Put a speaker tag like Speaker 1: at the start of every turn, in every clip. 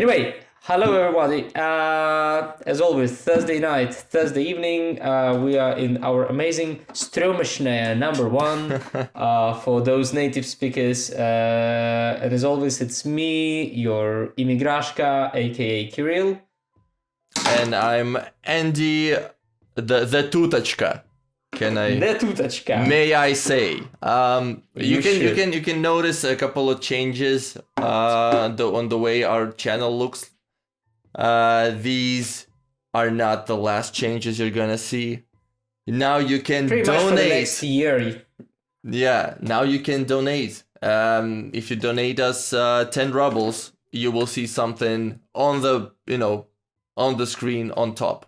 Speaker 1: Anyway, hello everybody. As always, Thursday night, Thursday evening, we are in our amazing Strömошная #1 for those native speakers. And as always, it's me, your Imigrashka, aka Kirill.
Speaker 2: And I'm Andy, the Tutочка.
Speaker 1: The Tutочка.
Speaker 2: May I say? You can notice a couple of changes on the way our channel looks. These are not the last changes you're gonna see. Now you can
Speaker 1: Pretty
Speaker 2: donate.
Speaker 1: much for the next year.
Speaker 2: Yeah, now you can donate. If you donate us 10 rubles, you will see something on the screen on top.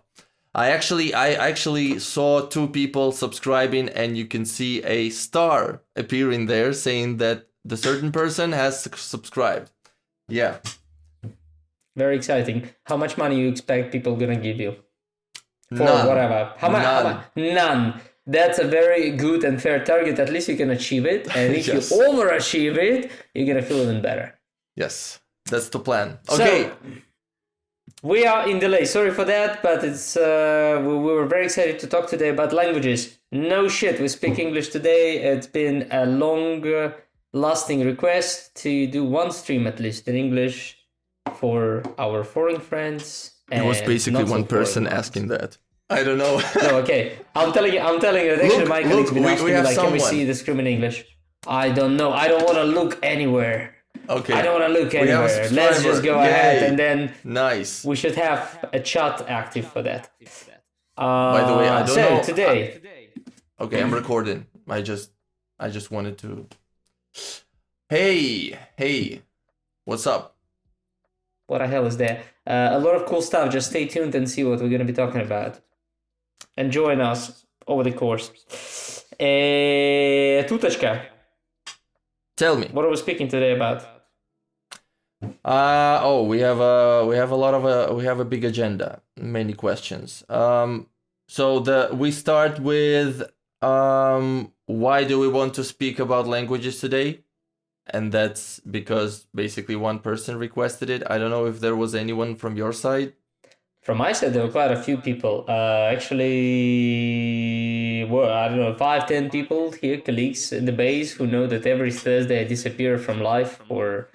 Speaker 2: I actually saw 2 people subscribing, and you can see a star appearing there saying that the certain person has subscribed. Yeah.
Speaker 1: Very exciting. How much money you expect people gonna give you? For
Speaker 2: None.
Speaker 1: whatever. How much? None. That's a very good and fair target. At least you can achieve it. And if
Speaker 2: Yes.
Speaker 1: you overachieve it, you're gonna feel even better.
Speaker 2: Yes, that's the plan. Okay.
Speaker 1: So, we are in delay. Sorry for that, but it's we were very excited to talk today about languages. No shit, we speak English today. It's been a long lasting request to do one stream at least in English for our foreign friends.
Speaker 2: It was basically one person
Speaker 1: ones.
Speaker 2: asking that. I don't know.
Speaker 1: No, okay. I'm telling you that actually my colleagues been asking
Speaker 2: we
Speaker 1: me,
Speaker 2: have
Speaker 1: like, can we
Speaker 2: someone.
Speaker 1: see the screen in English? I don't know. I don't want to look anywhere.
Speaker 2: Okay.
Speaker 1: I don't want to look
Speaker 2: We have a
Speaker 1: anywhere. Let's just go
Speaker 2: subscriber.
Speaker 1: ahead
Speaker 2: Yay.
Speaker 1: and then
Speaker 2: Nice.
Speaker 1: we should have a chat active for that.
Speaker 2: By the way, I don't know.
Speaker 1: Today,
Speaker 2: Okay, I'm recording. I just wanted to. Hey, what's up?
Speaker 1: what the hell is there? A lot of cool stuff. Just stay tuned and see what we're going to be talking about. And join us over the course. Tutочка,
Speaker 2: Tell me.
Speaker 1: what are we speaking today about?
Speaker 2: We have a big agenda, many questions. We start with why do we want to speak about languages today? And that's because basically one person requested it. I don't know if there was anyone from your side.
Speaker 1: From my side, there were quite a few people. Actually, well, I don't know, 5-10 people here, colleagues in the base, who know that every Thursday I disappear from life for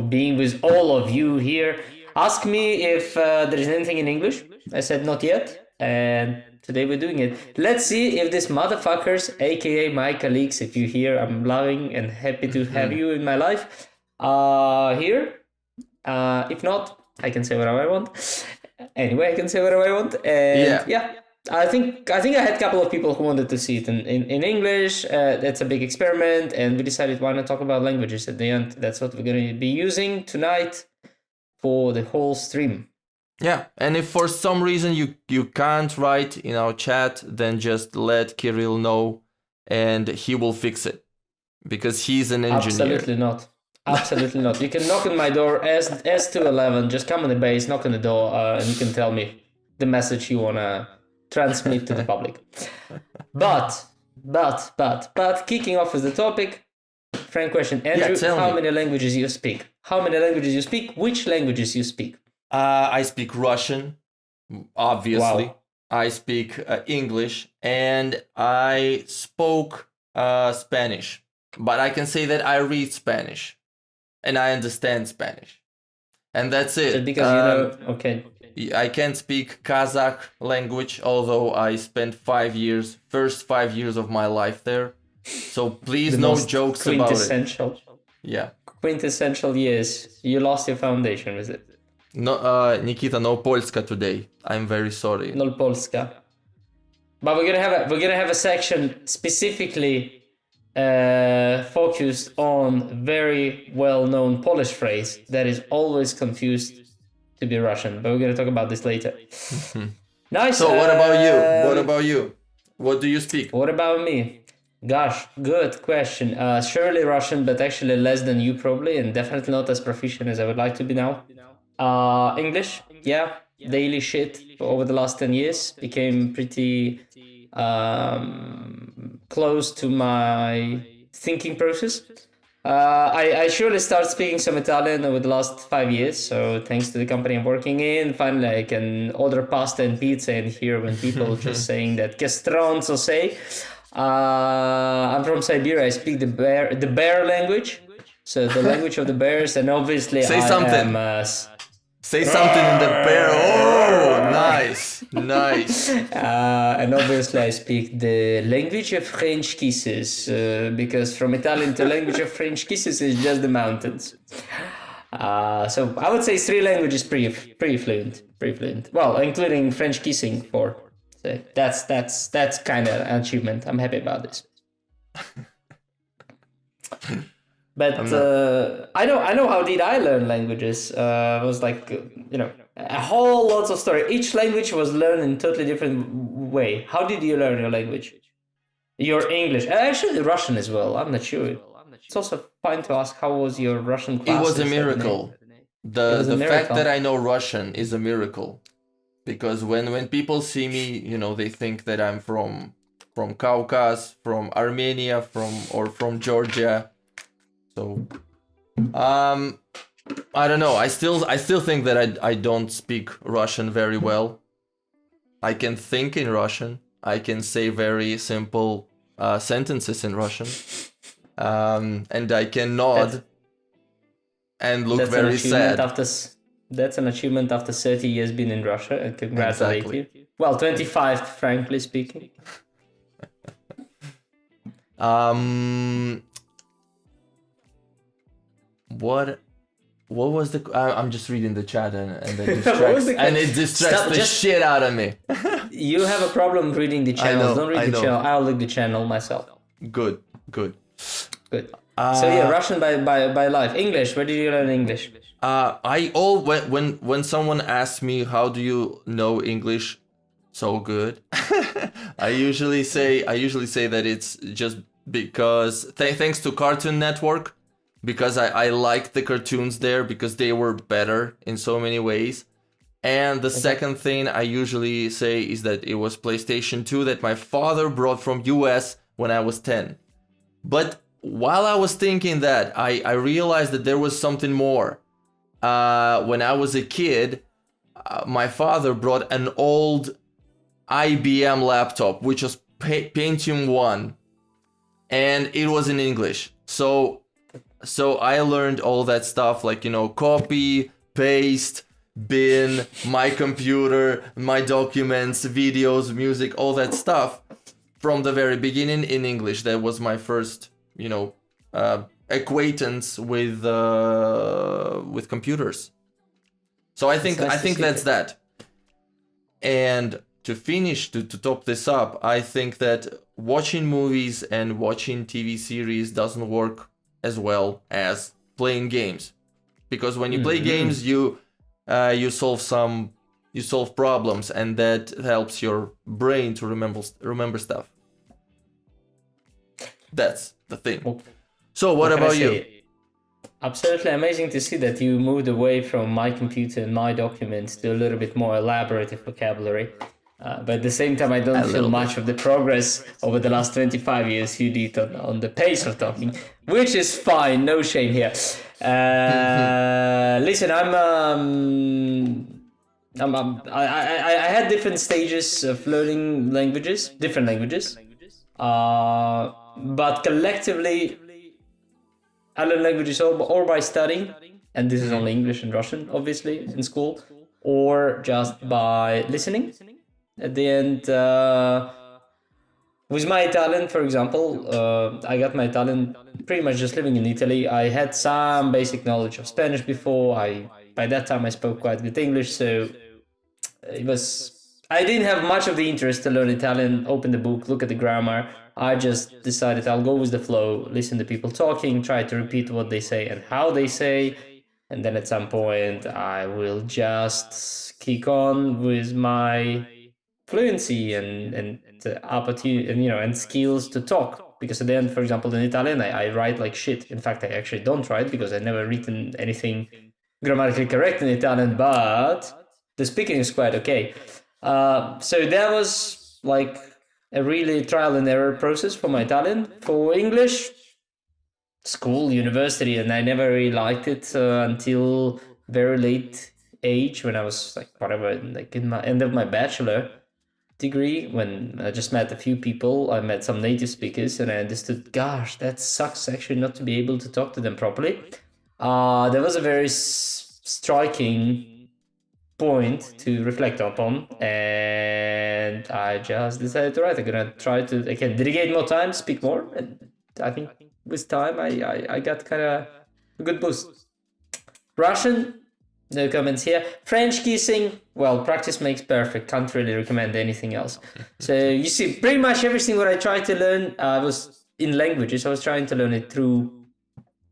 Speaker 1: being with all of you here. Ask me if there is anything in English. I said not yet, and today we're doing it. Let's see if these motherfuckers, aka my colleagues, if you hear, I'm loving and happy to have you in my life, here. If not, I can say whatever I want. Anyway, I can say whatever I want. And yeah. I think I had a couple of people who wanted to see it in English. That's a big experiment, and we decided why not talk about languages at the end. That's what we're going to be using tonight for the whole stream.
Speaker 2: Yeah, and if for some reason you can't write in our chat, then just let Kirill know, and he will fix it, because he's an engineer.
Speaker 1: Absolutely not. Absolutely not. You can knock on my door, S211, just come on the base, knock on the door, and you can tell me the message you want to transmit to the public. But, kicking off with the topic, frank question. Andrew, how many languages you speak? How many languages you speak? Which languages you speak?
Speaker 2: I speak Russian, obviously.
Speaker 1: Wow.
Speaker 2: I speak English, and I spoke Spanish. But I can say that I read Spanish, and I understand Spanish. And that's it.
Speaker 1: Just because okay.
Speaker 2: I can't speak Kazakh language, although I spent first 5 years of my life there. So please, no jokes about it.
Speaker 1: Quintessential.
Speaker 2: Yeah.
Speaker 1: Quintessential years. You lost your foundation with it.
Speaker 2: No, Nikita, no Polska today. I'm very sorry.
Speaker 1: No Polska. But we're gonna have a section specifically focused on very well-known Polish phrase that is always confused to be Russian. But we're gonna talk about this later. Nice.
Speaker 2: So what about you? What about you? What do you speak?
Speaker 1: What about me? Gosh, good question. Surely Russian, but actually less than you probably, and definitely not as proficient as I would like to be now. English, yeah, daily shit over the last 10 years. Became pretty close to my thinking process. I surely started speaking some Italian over the last 5 years. So thanks to the company I'm working in, finally I can order pasta and pizza and hear when people just saying that "che stronzo sei." I'm from Siberia. I speak the bear language, so the language of the bears, and obviously
Speaker 2: Say
Speaker 1: I
Speaker 2: something.
Speaker 1: am.
Speaker 2: Say something in the bear. Oh, nice, nice.
Speaker 1: And obviously I speak the language of French kisses, because from Italian to language of French kisses is just the mountains. So I would say 3 languages pretty fluent, Well, including French kissing for. So that's kind of an achievement. I'm happy about this. But I know how did I learn languages. It was like a whole lots of story. Each language was learned in totally different way. How did you learn your language? Your English, actually Russian as well. I'm not sure. It's also fine to ask how was your Russian
Speaker 2: It
Speaker 1: class.
Speaker 2: was a miracle. The fact that I know Russian is a miracle, because when people see me, they think that I'm from Caucasus, from Armenia, from Georgia. So, I don't know. I still think that I don't speak Russian very well. I can think in Russian. I can say very simple sentences in Russian, and I can nod and look very sad.
Speaker 1: That's an achievement after 30 years being in Russia, and congratulate
Speaker 2: Exactly.
Speaker 1: you. Well, 25, frankly speaking.
Speaker 2: What was the? I'm just reading the chat and it distracts the shit out of me.
Speaker 1: You have a problem reading the channels. Don't read the channel. I'll look the channel myself.
Speaker 2: Good.
Speaker 1: So yeah, Russian by life. English. Where did you learn English?
Speaker 2: When someone asks me how do you know English so good, I usually say that it's just because thanks to Cartoon Network. Because I liked the cartoons there, because they were better in so many ways. And the second thing I usually say is that it was PlayStation 2 that my father brought from US when I was 10. But while I was thinking that, I realized that there was something more. When I was a kid, my father brought an old IBM laptop, which was Pentium 1. And it was in English. So I learned all that stuff, like, copy, paste, bin, my computer, my documents, videos, music, all that stuff from the very beginning in English. That was my first, acquaintance with computers. So I think that's that. And to finish, to top this up, I think that watching movies and watching TV series doesn't work as well as playing games, because when you play games, you solve problems, and that helps your brain to remember stuff. That's the thing. So what about you?
Speaker 1: Absolutely amazing to see that you moved away from my computer and my documents to a little bit more elaborate vocabulary. But at the same time, I don't feel much of the progress over the last 25 years you did on the pace of talking, which is fine, no shame here. Listen, I had different stages of learning different languages, but collectively, I learn languages or by studying, and this is only English and Russian, obviously, in school, or just by listening. At the end, with my Italian, for example, I got my Italian pretty much just living in Italy. I had some basic knowledge of Spanish before. By that time I spoke quite good English, so I didn't have much of the interest to learn Italian, open the book, look at the grammar. I just decided I'll go with the flow, listen to people talking, try to repeat what they say and how they say, and then at some point I will just kick on with my fluency and opportunity and skills to talk, because at the end, for example, in Italian I write like shit. In fact, I actually don't write because I never written anything grammatically correct in Italian, but the speaking is quite okay. So that was like a really trial and error process for my Italian. For English, school, university, and I never really liked it until very late age when I was like whatever, like in my end of my bachelor degree, when I just met a few people. I met some native speakers and I understood, gosh, that sucks actually not to be able to talk to them properly. That was a very striking point to reflect upon, and I just decided to write. I'm gonna try to again dedicate more time, speak more, and I think with time I got kind of a good boost. Russian, no comments here. French kissing, well, practice makes perfect. Can't really recommend anything else. So you see, pretty much everything what I tried to learn was in languages. I was trying to learn it through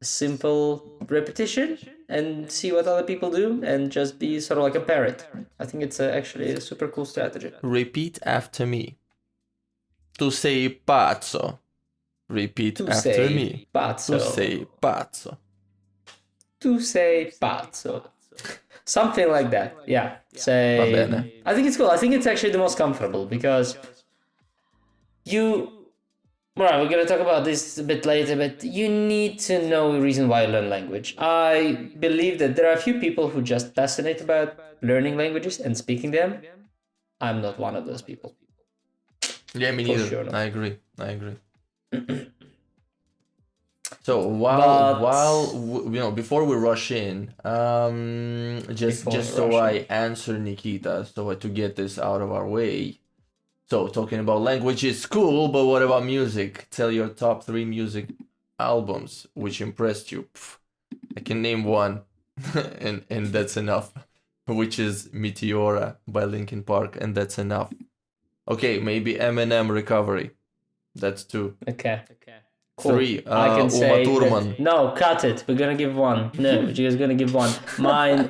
Speaker 1: simple repetition and see what other people do and just be sort of like a parrot. I think it's actually a super cool strategy.
Speaker 2: Repeat after me. Tu sei pazzo. Repeat
Speaker 1: Tu
Speaker 2: after
Speaker 1: sei
Speaker 2: me.
Speaker 1: pazzo.
Speaker 2: Tu sei pazzo.
Speaker 1: Tu sei pazzo. Something like that. Yeah. So
Speaker 2: Va bene.
Speaker 1: I think it's cool. I think it's actually the most comfortable because well, we're going to talk about this a bit later, but you need to know the reason why you learn language. I believe that there are a few people who just passionate about learning languages and speaking them. I'm not one of those people.
Speaker 2: Yeah, me
Speaker 1: For
Speaker 2: neither.
Speaker 1: sure not.
Speaker 2: I agree. So while before we rush in, just so I answer Nikita, so to get this out of our way. So talking about language is cool, but what about music? Tell your top 3 music albums which impressed you. I can name one, and that's enough, which is Meteora by Linkin Park, and that's enough. Okay, maybe Eminem Recovery. That's 2.
Speaker 1: Okay. Cool.
Speaker 2: 3,
Speaker 1: I can
Speaker 2: Uma
Speaker 1: say
Speaker 2: Thurman.
Speaker 1: that, no, cut it. We're gonna give one. No, we're just gonna give one. Mine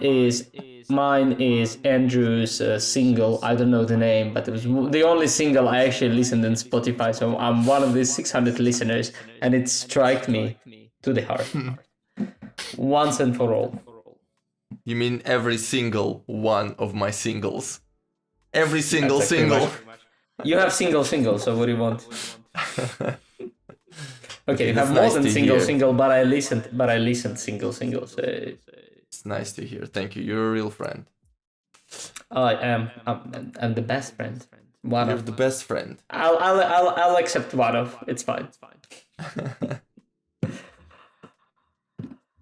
Speaker 1: is Andrew's single. I don't know the name, but it was the only single I actually listened on Spotify. So I'm one of the 600 listeners, and it struck me to the heart once and for all.
Speaker 2: You mean every single one of my singles? Every single
Speaker 1: That's actually
Speaker 2: single.
Speaker 1: You have single, so what do you want? Okay, you have
Speaker 2: that's
Speaker 1: more
Speaker 2: nice
Speaker 1: than
Speaker 2: to
Speaker 1: single,
Speaker 2: hear.
Speaker 1: but I listened single. So
Speaker 2: It's nice to hear. Thank you. You're a real friend.
Speaker 1: I am. I'm the best friend. One
Speaker 2: You're
Speaker 1: of.
Speaker 2: the best friend.
Speaker 1: I'll accept one of. It's fine.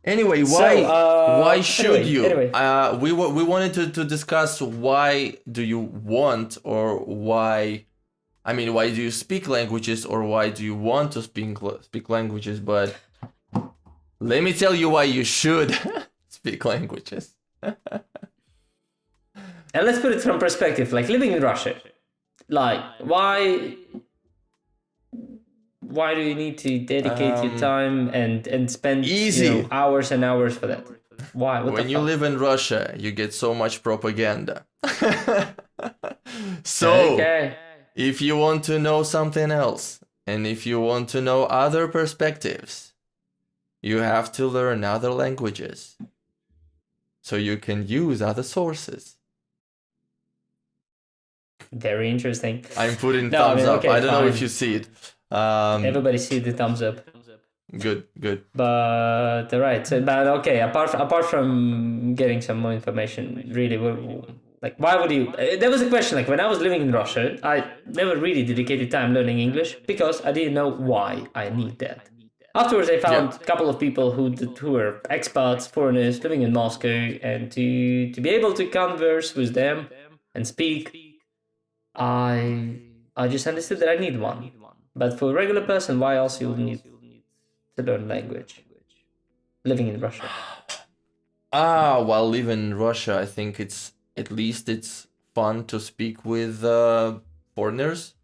Speaker 2: Anyway, why should you? We wanted to discuss why do you want, or why do you speak languages, or why do you want to speak languages? But let me tell you why you should speak languages.
Speaker 1: And let's put it from perspective, like living in Russia. Like, why do you need to dedicate your time and spend hours and hours for that? Why?
Speaker 2: When you live in Russia, you get so much propaganda. So, if you want to know something else, and if you want to know other perspectives, you have to learn other languages, so you can use other sources.
Speaker 1: Very interesting.
Speaker 2: I'm putting thumbs up. I don't know if you see it.
Speaker 1: Everybody see the thumbs up.
Speaker 2: Good.
Speaker 1: But right. So, but okay. Apart from getting some more information, really, like, why would you? There was a question. Like, when I was living in Russia, I never really dedicated time learning English because I didn't know why I need that. Afterwards, I found a couple of people who were expats, foreigners living in Moscow, and to be able to converse with them and speak, I just understood that I need one. But for a regular person, why else you would need to learn language? Living in Russia.
Speaker 2: While living in Russia, I think it's fun to speak with foreigners.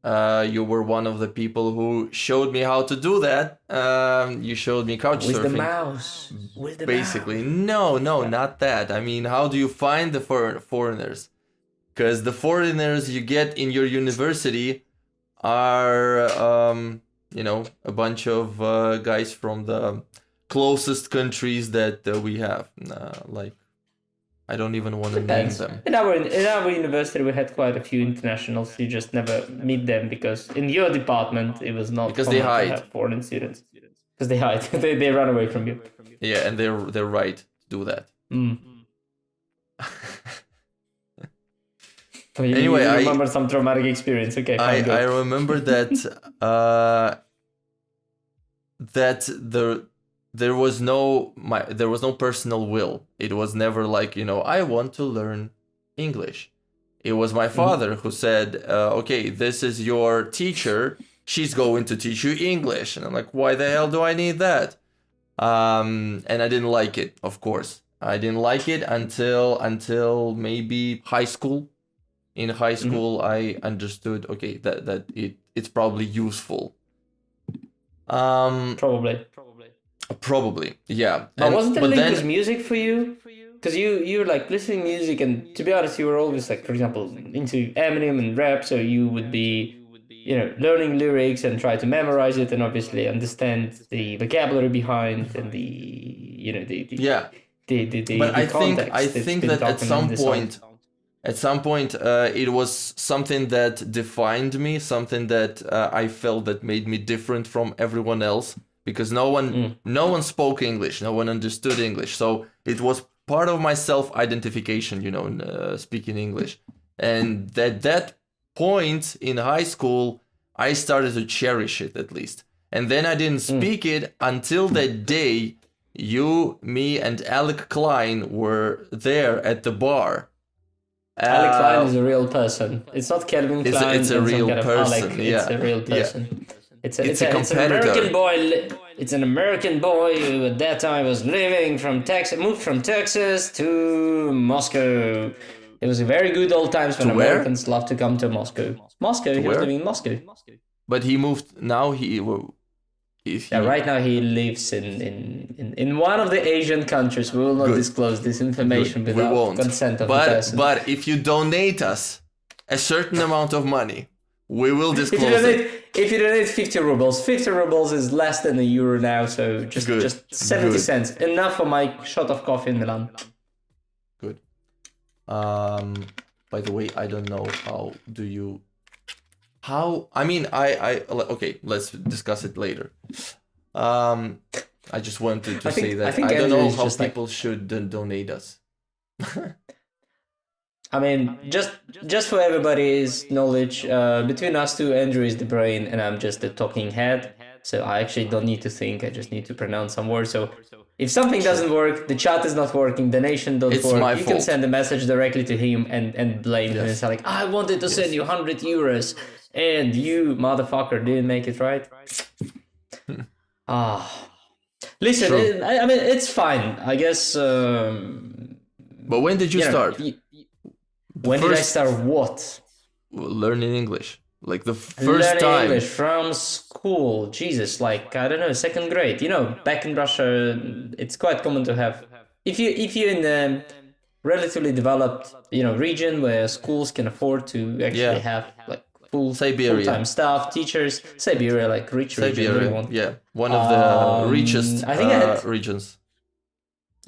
Speaker 2: You were one of the people who showed me how to do that. You showed me couch surfing.
Speaker 1: With the mouse.
Speaker 2: Basically. No, not that. I mean, how do you find the foreigners? Because the foreigners you get in your university are, a bunch of guys from the closest countries that we have. I don't even want to name them.
Speaker 1: In our university, we had quite a few internationals. You just never meet them because in your department, it was not
Speaker 2: because
Speaker 1: common
Speaker 2: they hide.
Speaker 1: to have foreign students. because they hide. They run away from you.
Speaker 2: Yeah, and they're right to do that.
Speaker 1: So you
Speaker 2: Anyway,
Speaker 1: remember some traumatic experience. Okay, fine,
Speaker 2: I remember that that there was no personal will. It was never like, I want to learn English. It was my father who said, okay, this is your teacher. She's going to teach you English. And I'm like, why the hell do I need that? And I didn't like it, of course. I didn't like it until maybe high school. In high school, I understood, okay, that it's probably useful.
Speaker 1: Probably,
Speaker 2: yeah.
Speaker 1: But wasn't the link with music for you? Because you were like listening to music, and to be honest, you were always like, for example, into Eminem and rap, so you would be, learning lyrics and try to memorize it, and obviously understand the vocabulary behind and
Speaker 2: But I think that at some point, it was something that defined me, something that I felt that made me different from everyone else, because no one spoke English, no one understood English, so it was part of my self-identification, speaking English. And at that point in high school, I started to cherish it, at least. And then I didn't speak it until that day you, me, and Alec Klein were there at the bar.
Speaker 1: Alec Klein is a real person. It's not Kelvin Klein.
Speaker 2: It's a real person.
Speaker 1: It's a real person.
Speaker 2: Yeah.
Speaker 1: It's
Speaker 2: a competitor.
Speaker 1: It's an American boy. It's an American boy who at that time was living from Texas, moved from Texas to Moscow. It was a very good old times when Americans loved to come to Moscow. He was living in Moscow.
Speaker 2: But he moved now.
Speaker 1: Right now he lives in one of the Asian countries. We will not disclose this information without consent of the person.
Speaker 2: But if you donate us a certain amount of money, we will disclose
Speaker 1: if you donate 50 rubles, 50 rubles is less than €1 now, so just 70 cents. Enough for my shot of coffee in Milan.
Speaker 2: Good. By the way, I don't know okay, let's discuss it later. I just wanted to say that I don't know how people should donate us.
Speaker 1: I mean, just for everybody's knowledge, between us two, Andrew is the brain and I'm just the talking head. So I actually don't need to think. I just need to pronounce some words. So if something doesn't work, the chat is not working, the nation don't work, you can send a message directly to him and blame him. It's like, I wanted to send you €100 and you, motherfucker, didn't make it right. Listen, I mean, it's fine. I guess...
Speaker 2: but when did you start?
Speaker 1: When did I start what?
Speaker 2: Learning English. Like the first
Speaker 1: Learning
Speaker 2: time.
Speaker 1: English from school. Jesus, like, I don't know, 2nd grade. Back in Russia, it's quite common to have... If you're in a relatively developed, region where schools can afford to actually have, like, full-time staff, teachers. Siberia, like, rich region.
Speaker 2: One of the richest regions.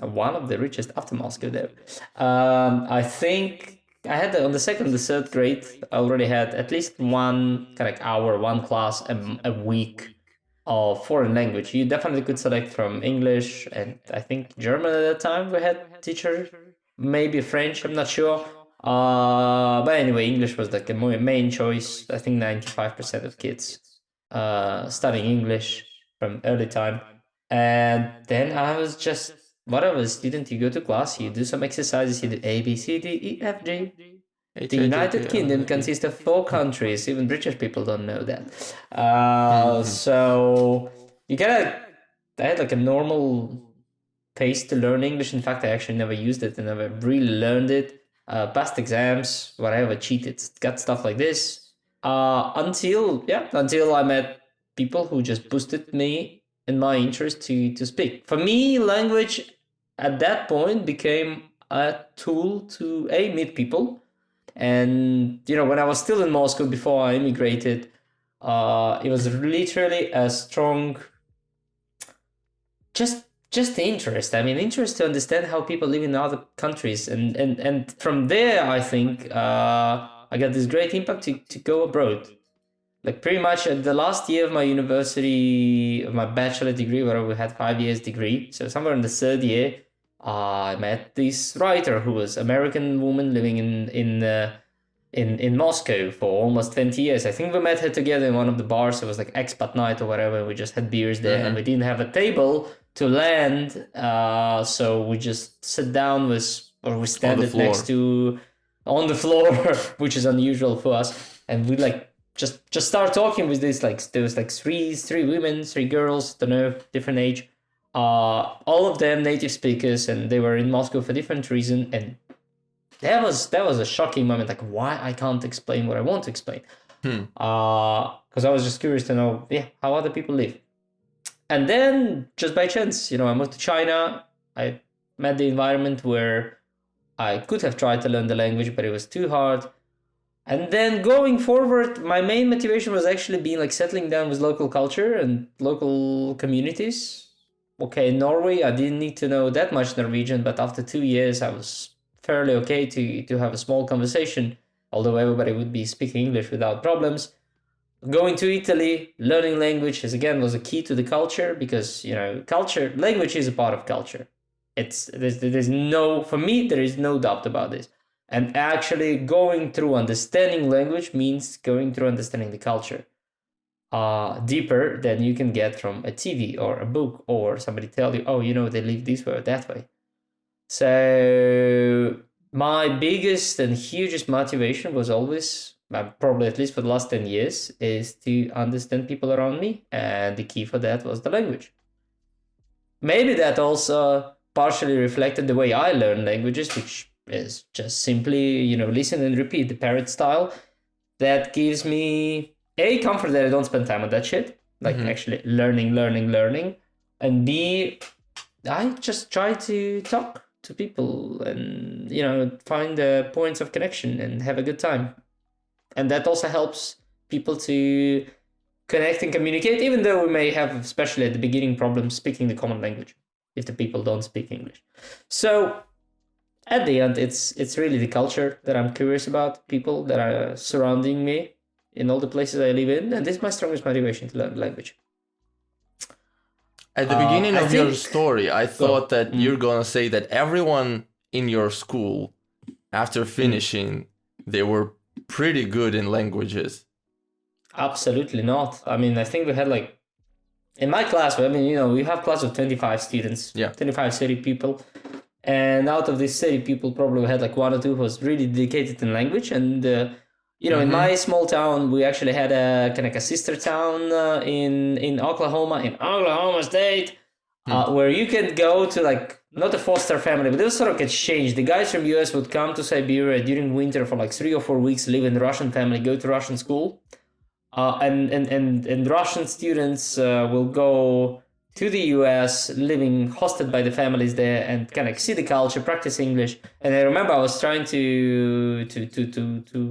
Speaker 1: One of the richest after Moscow there. I think... I had on the 2nd, the 3rd grade, I already had at least one hour, one class a week of foreign language. You definitely could select from English and I think German at that time. We had teacher, maybe French, I'm not sure. But anyway, English was like a main choice. I think 95% of kids studying English from early time. And then I was just... whatever, student, you go to class, you do some exercises, you do A, B, C, D, E, F, G. The United Kingdom consists of 4 countries. Even British people don't know that. So you I had like a normal pace to learn English. In fact, I actually never used it and never really learned it. Passed exams, whatever, cheated, got stuff like this. Until I met people who just boosted me in my interest to speak. For me, language at that point became a tool to meet people. And, when I was still in Moscow before I immigrated, it was literally a strong, just interest. I mean, interest to understand how people live in other countries. And from there, I think, I got this great impact to go abroad. Like pretty much at the last year of my university, of my bachelor degree, where we had 5 years degree. So somewhere in the third year, I met this writer who was American woman living in Moscow for almost 20 years. I think we met her together in one of the bars. It was like expat night or whatever. We just had beers there, and we didn't have a table to land. So we just sit down we stand it next to on the floor, which is unusual for us. And we like just start talking with this, like there was like three women, three girls, don't know, different age. All of them native speakers, and they were in Moscow for different reasons. And that was a shocking moment. Like, why I can't explain what I want to explain? Because I was just curious to know, how other people live. And then, just by chance, I moved to China. I met the environment where I could have tried to learn the language, but it was too hard. And then going forward, my main motivation was actually being like settling down with local culture and local communities. Okay, in Norway, I didn't need to know that much Norwegian, but after 2 years, I was fairly okay to have a small conversation, although everybody would be speaking English without problems. Going to Italy, learning language was a key to the culture, because language is a part of culture. There's no doubt about this. And actually going through understanding language means going through understanding the culture deeper than you can get from a TV or a book, or somebody tell you, they live this way or that way. So my biggest and hugest motivation was always, probably at least for the last 10 years, is to understand people around me. And the key for that was the language. Maybe that also partially reflected the way I learn languages, which is just simply, listen and repeat, the parrot style. That gives me A, comfort that I don't spend time on that shit, like actually learning. And B, I just try to talk to people and, find the points of connection and have a good time. And that also helps people to connect and communicate, even though we may have, especially at the beginning, problems speaking the common language if the people don't speak English. So at the end, it's really the culture that I'm curious about, people that are surrounding me in all the places I live in, and this is my strongest motivation to learn the language.
Speaker 2: At the beginning of your story, I thought that you're going to say that everyone in your school, after finishing, they were pretty good in languages.
Speaker 1: Absolutely not. I mean, I think we had like, in my class, we have class of 25 students, 25, 30 people. And out of these 30 people, probably we had like one or two who was really dedicated in language. And, in my small town, we actually had a kind of a sister town in Oklahoma State, where you can go to like, not a foster family, but it was sort of exchange. The guys from US would come to Siberia during winter for like 3 or 4 weeks, live in a Russian family, go to Russian school. And Russian students will go to the US, living hosted by the families there, and kind of see the culture, practice English. And I remember I was trying to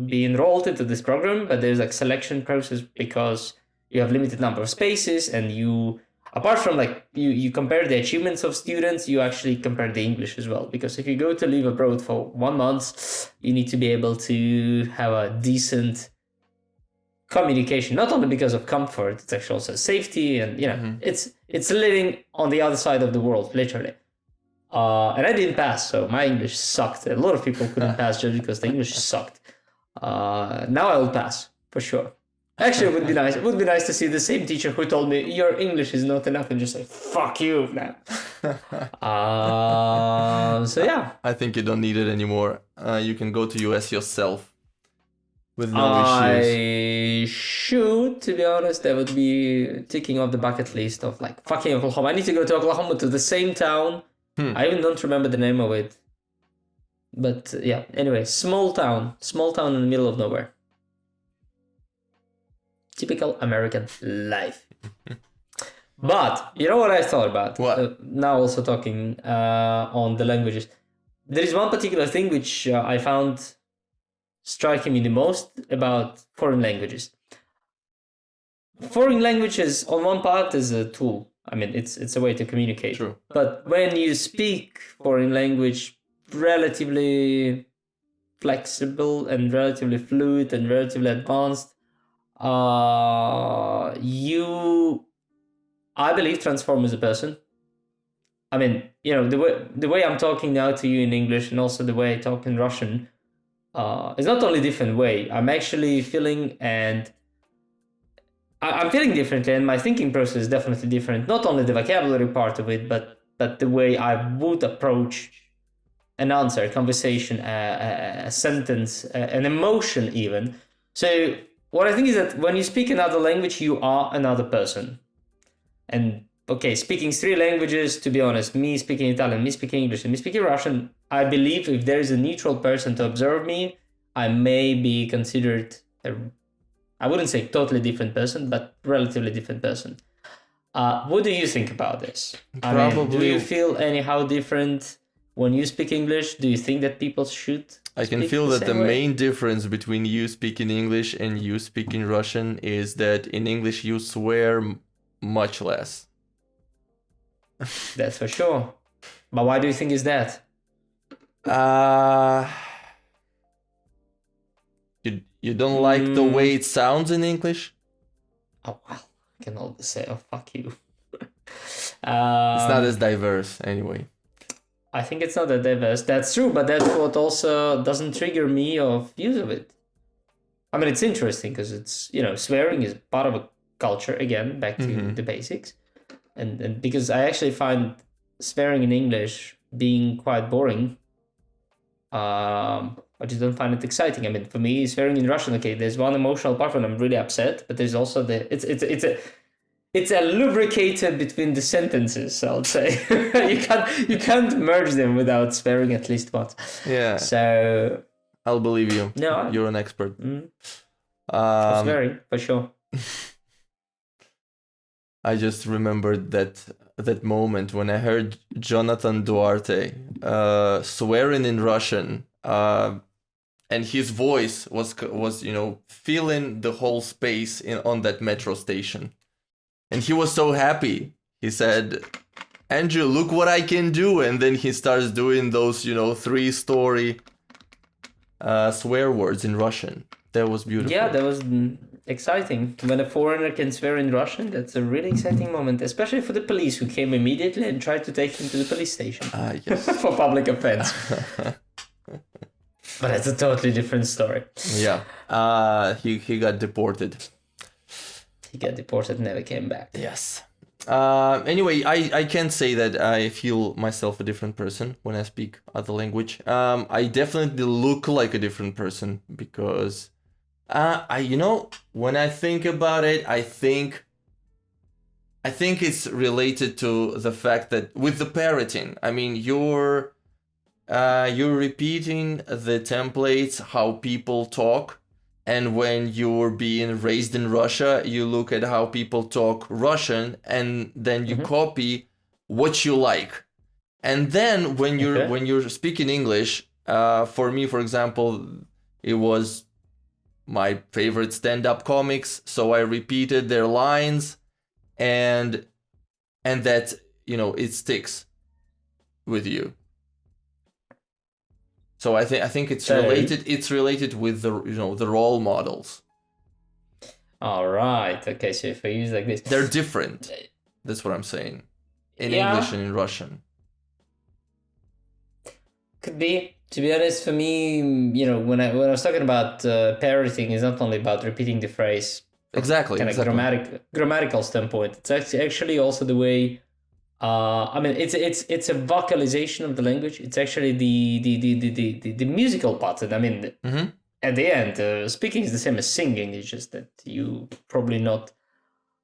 Speaker 1: be enrolled into this program, but there's like selection process because you have limited number of spaces, and you, apart from like you compare the achievements of students, you actually compare the English as well. Because if you go to live abroad for 1 month, you need to be able to have a decent communication, not only because of comfort, it's actually also safety, and it's living on the other side of the world, literally. And I didn't pass, so my English sucked. A lot of people couldn't pass just because the English sucked. Now I will pass for sure. Actually, it would be nice. It would be nice to see the same teacher who told me your English is not enough, and just say fuck you, man. So yeah,
Speaker 2: I think you don't need it anymore. You can go to US yourself. With no issues.
Speaker 1: I should, to be honest, that would be ticking off the bucket list of like fucking Oklahoma. I need to go to Oklahoma, to the same town. I even don't remember the name of it. But yeah, anyway, small town in the middle of nowhere. Typical American life. But you know what I thought about?
Speaker 2: What?
Speaker 1: Now also talking on the languages. There is one particular thing which I found striking me the most about foreign languages. Foreign languages, on one part, is a tool. I mean, it's a way to communicate.
Speaker 2: True.
Speaker 1: But when you speak foreign language relatively flexible and relatively fluid and relatively advanced, I believe transform as a person. I mean, the way I'm talking now to you in English and also the way I talk in Russian is not only different way. I'm actually feeling and I'm feeling differently, and my thinking process is definitely different. Not only the vocabulary part of it, but the way I would approach an answer, a conversation, a sentence, an emotion, even. So what I think is that when you speak another language, you are another person. And okay, speaking three languages, to be honest, me speaking Italian, me speaking English, and me speaking Russian, I believe if there is a neutral person to observe me, I may be considered I wouldn't say totally different person, but relatively different person. What do you think about this? I mean, do you feel anyhow different when you speak English? Do you think that people should?
Speaker 2: I can feel that the main difference between you speaking English and you speaking Russian is that in English you swear much less.
Speaker 1: That's for sure. But why do you think is that?
Speaker 2: You don't like the way it sounds in English?
Speaker 1: Oh, well, I can always say, oh, fuck you.
Speaker 2: It's not as diverse, anyway.
Speaker 1: I think it's not that diverse. That's true, but that's what also doesn't trigger me of use of it. I mean, it's interesting because it's, swearing is part of a culture, again, back to the basics. And because I actually find swearing in English being quite boring. I just don't find it exciting. I mean, for me, swearing in Russian, okay, there's one emotional part when I'm really upset, but there's also it's a lubricator between the sentences, I would say. you can't merge them without swearing at least once.
Speaker 2: Yeah.
Speaker 1: So
Speaker 2: I'll believe you.
Speaker 1: No,
Speaker 2: you're an expert.
Speaker 1: Swearing for sure.
Speaker 2: I just remembered that moment when I heard Jonathan Duarte swearing in Russian, and his voice was filling the whole space on that metro station, and he was so happy. He said, "Andrew, look what I can do," and then he starts doing those 3-story swear words in Russian. That was beautiful.
Speaker 1: Yeah, that was exciting. When a foreigner can swear in Russian, that's a really exciting moment, especially for the police, who came immediately and tried to take him to the police station
Speaker 2: yes.
Speaker 1: for public offense. But that's a totally different story.
Speaker 2: Yeah, he got deported.
Speaker 1: He got deported, never came back.
Speaker 2: Yes. Anyway, I can't say that I feel myself a different person when I speak other language. I definitely look like a different person because when I think about it, I think it's related to the fact that with the parroting, I mean, you're repeating the templates, how people talk. And when you're being raised in Russia, you look at how people talk Russian, and then you copy what you like. And then when you're speaking English, for me, for example, it was my favorite stand-up comics, so I repeated their lines, and that it sticks with you. So I think it's related. It's related with the the role models.
Speaker 1: All right. Okay. So if I use like this,
Speaker 2: they're different. That's what I'm saying. In English and in Russian.
Speaker 1: Could be. To be honest, for me, when I was talking about parroting, it's not only about repeating the phrase.
Speaker 2: Exactly.
Speaker 1: Kind of grammatical standpoint. It's actually also the way. I mean, it's a vocalization of the language. It's actually the musical pattern. I mean, at the end, speaking is the same as singing. It's just that you probably not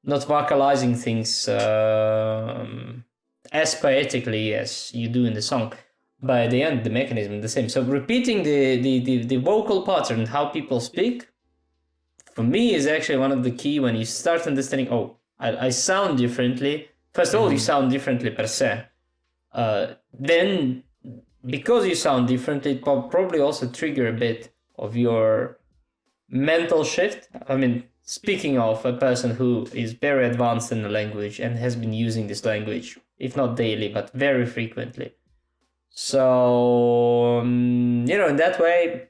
Speaker 1: vocalizing things as poetically as you do in the song. By the end, the mechanism is the same. So repeating the vocal pattern, how people speak, for me, is actually one of the key when you start understanding. Oh, I sound differently. First of all, you sound differently per se. Then, because you sound differently, it probably also trigger a bit of your mental shift. I mean, speaking of a person who is very advanced in the language and has been using this language, if not daily, but very frequently. So, in that way,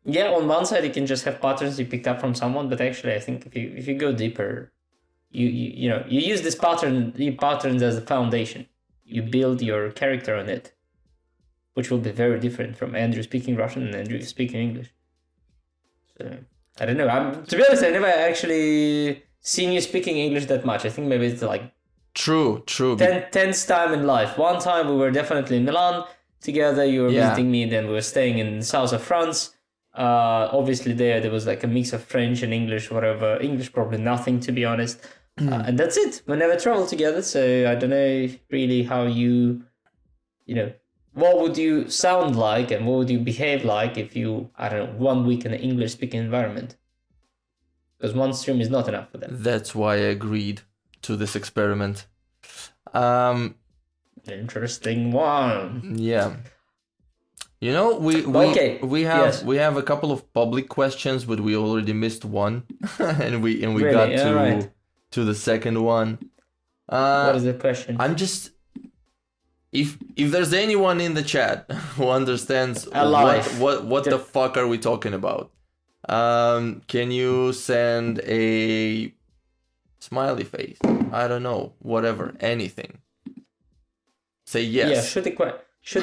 Speaker 1: Yeah, on one side you can just have patterns you picked up from someone, but actually I think if you go deeper, you use these patterns as a foundation. You build your character on it, which will be very different from Andrew speaking Russian and Andrew speaking English. So I don't know. To be honest, I never actually seen you speaking English that much. I think maybe it's like
Speaker 2: True.
Speaker 1: 10th time in life. One time we were definitely in Milan together. You were visiting me, then we were staying in the south of France. Obviously there was like a mix of French and English, whatever. English probably nothing, to be honest. And that's it. We never traveled together, so I don't know really how what would you sound like and what would you behave like if you, I don't know, 1 week in an English speaking environment. Because one stream is not enough for them.
Speaker 2: That's why I agreed to this experiment.
Speaker 1: Interesting one.
Speaker 2: Yeah. You know, we have a couple of public questions, but we already missed one, and we really? got to the second one.
Speaker 1: What is the question?
Speaker 2: I'm just if there's anyone in the chat who understands what the fuck are we talking about, can you send a smiley face? I don't know, whatever, anything. Say yes.
Speaker 1: Yeah, shoot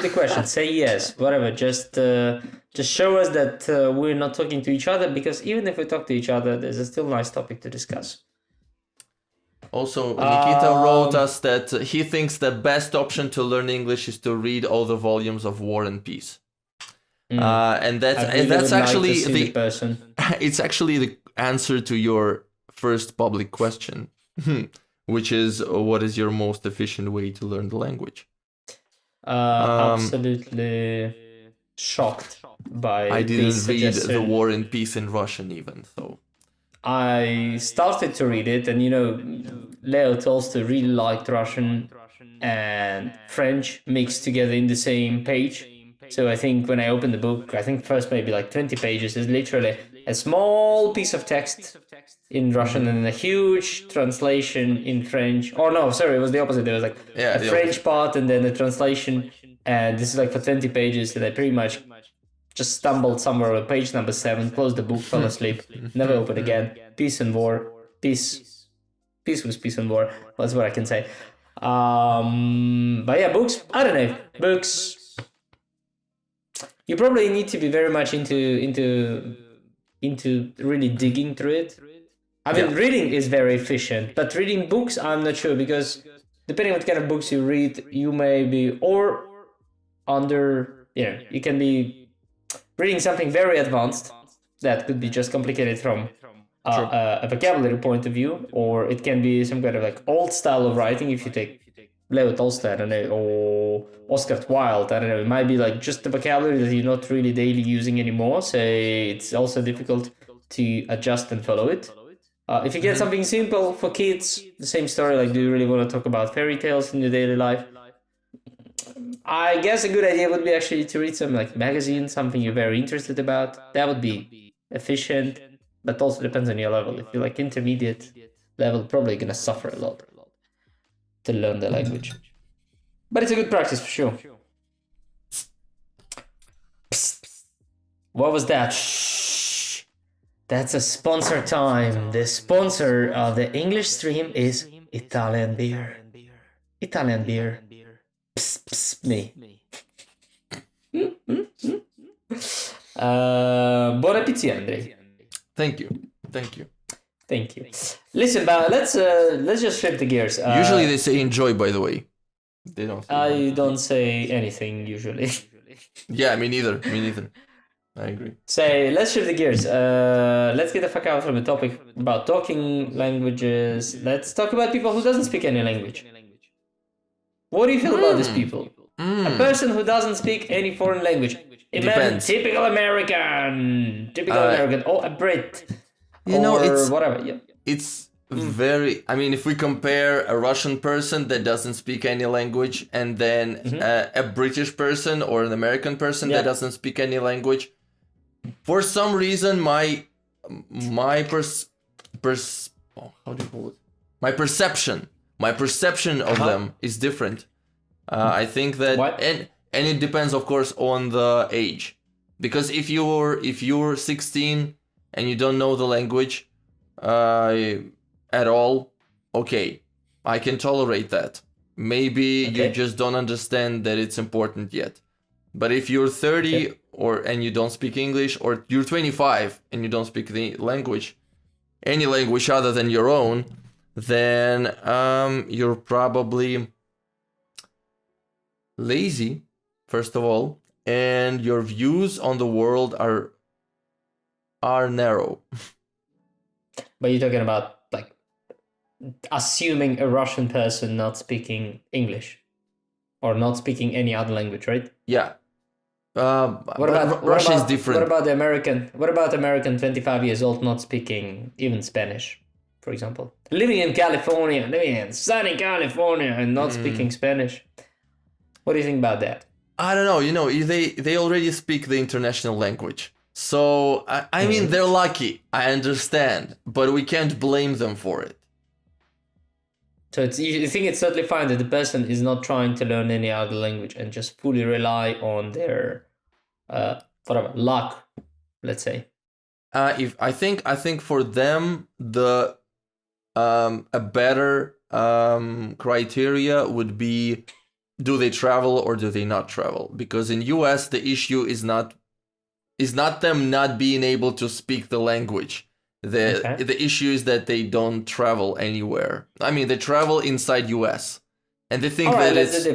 Speaker 1: the question. Say yes, whatever. Just show us that we're not talking to each other, because even if we talk to each other, there's a still nice topic to discuss.
Speaker 2: Also, Nikita wrote us that he thinks the best option to learn English is to read all the volumes of War and Peace. And that's actually the
Speaker 1: person.
Speaker 2: It's actually the answer to your first public question, which is what is your most efficient way to learn the language?
Speaker 1: Absolutely shocked by.
Speaker 2: I didn't read the War and Peace in Russian even, so.
Speaker 1: I started to read it, and Leo Tolstoy really liked Russian and French mixed together in the same page. So I think when I opened the book, I think first maybe like 20 pages is literally a small piece of text in Russian and a huge translation in French. Oh no, sorry, it was the opposite. There was like a French part and then a translation, and this is like for 20 pages, and I pretty much just stumbled somewhere on page number 7, closed the book, fell asleep, never opened again. Peace and war. Peace was peace and war. That's what I can say. But yeah, books, I don't know. Books, you probably need to be very much into really digging through it. I mean, reading is very efficient, but reading books, I'm not sure, because depending on what kind of books you read, you may be, you can be reading something very advanced that could be just complicated from a vocabulary point of view, or it can be some kind of like old style of writing. If you take Leo Tolstoy, I don't know, or Oscar Wilde, I don't know, it might be like just the vocabulary that you're not really daily using anymore, so it's also difficult to adjust and follow it. If you get something simple for kids, the same story, like do you really want to talk about fairy tales in your daily life? I guess a good idea would be actually to read some like magazine, something you're very interested about. That would be efficient, but also depends on your level. If you're like intermediate level, probably gonna suffer a lot to learn the language. But it's a good practice for sure. Psst. What was that? Shh. That's a sponsor time. The sponsor of the English stream is Italian beer. Italian beer. Psst, psst, me. Buon appetito, Andrei.
Speaker 2: Thank you.
Speaker 1: Listen, but let's just shift the gears.
Speaker 2: Usually they say enjoy, by the way. They don't.
Speaker 1: I don't say anything usually.
Speaker 2: Yeah, me neither. I agree.
Speaker 1: Say, let's shift the gears. Let's get the fuck out from the topic about talking languages. Let's talk about people who doesn't speak any language. What do you feel about these people? A person who doesn't speak any foreign language. Imagine typical American, or a Brit,
Speaker 2: it's
Speaker 1: whatever. Yeah.
Speaker 2: It's very. I mean, if we compare a Russian person that doesn't speak any language, and then a British person or an American person that doesn't speak any language, for some reason, my perception of them is different. I think that, and it depends, of course, on the age. Because if you're 16 and you don't know the language at all, okay, I can tolerate that. Maybe you just don't understand that it's important yet. But if you're 30 and you don't speak English, or you're 25 and you don't speak the language, any language other than your own, then you're probably lazy, first of all, and your views on the world are narrow.
Speaker 1: But you're talking about like assuming a Russian person not speaking English or not speaking any other language, right?
Speaker 2: Yeah.
Speaker 1: Russia
Speaker 2: is different.
Speaker 1: What about the American? What about American 25 years old not speaking even Spanish, for example? Living in California, living in sunny California, and not speaking Spanish. What do you think about that?
Speaker 2: I don't know. You know, they already speak the international language. So, I mean, they're lucky. I understand. But we can't blame them for it.
Speaker 1: So you think it's totally fine that the person is not trying to learn any other language and just fully rely on their luck, let's say.
Speaker 2: I think for them the a better criteria would be, do they travel or do they not travel? Because in US the issue is not them not being able to speak the language. The issue is that they don't travel anywhere. I mean, they travel inside US, and they think that it's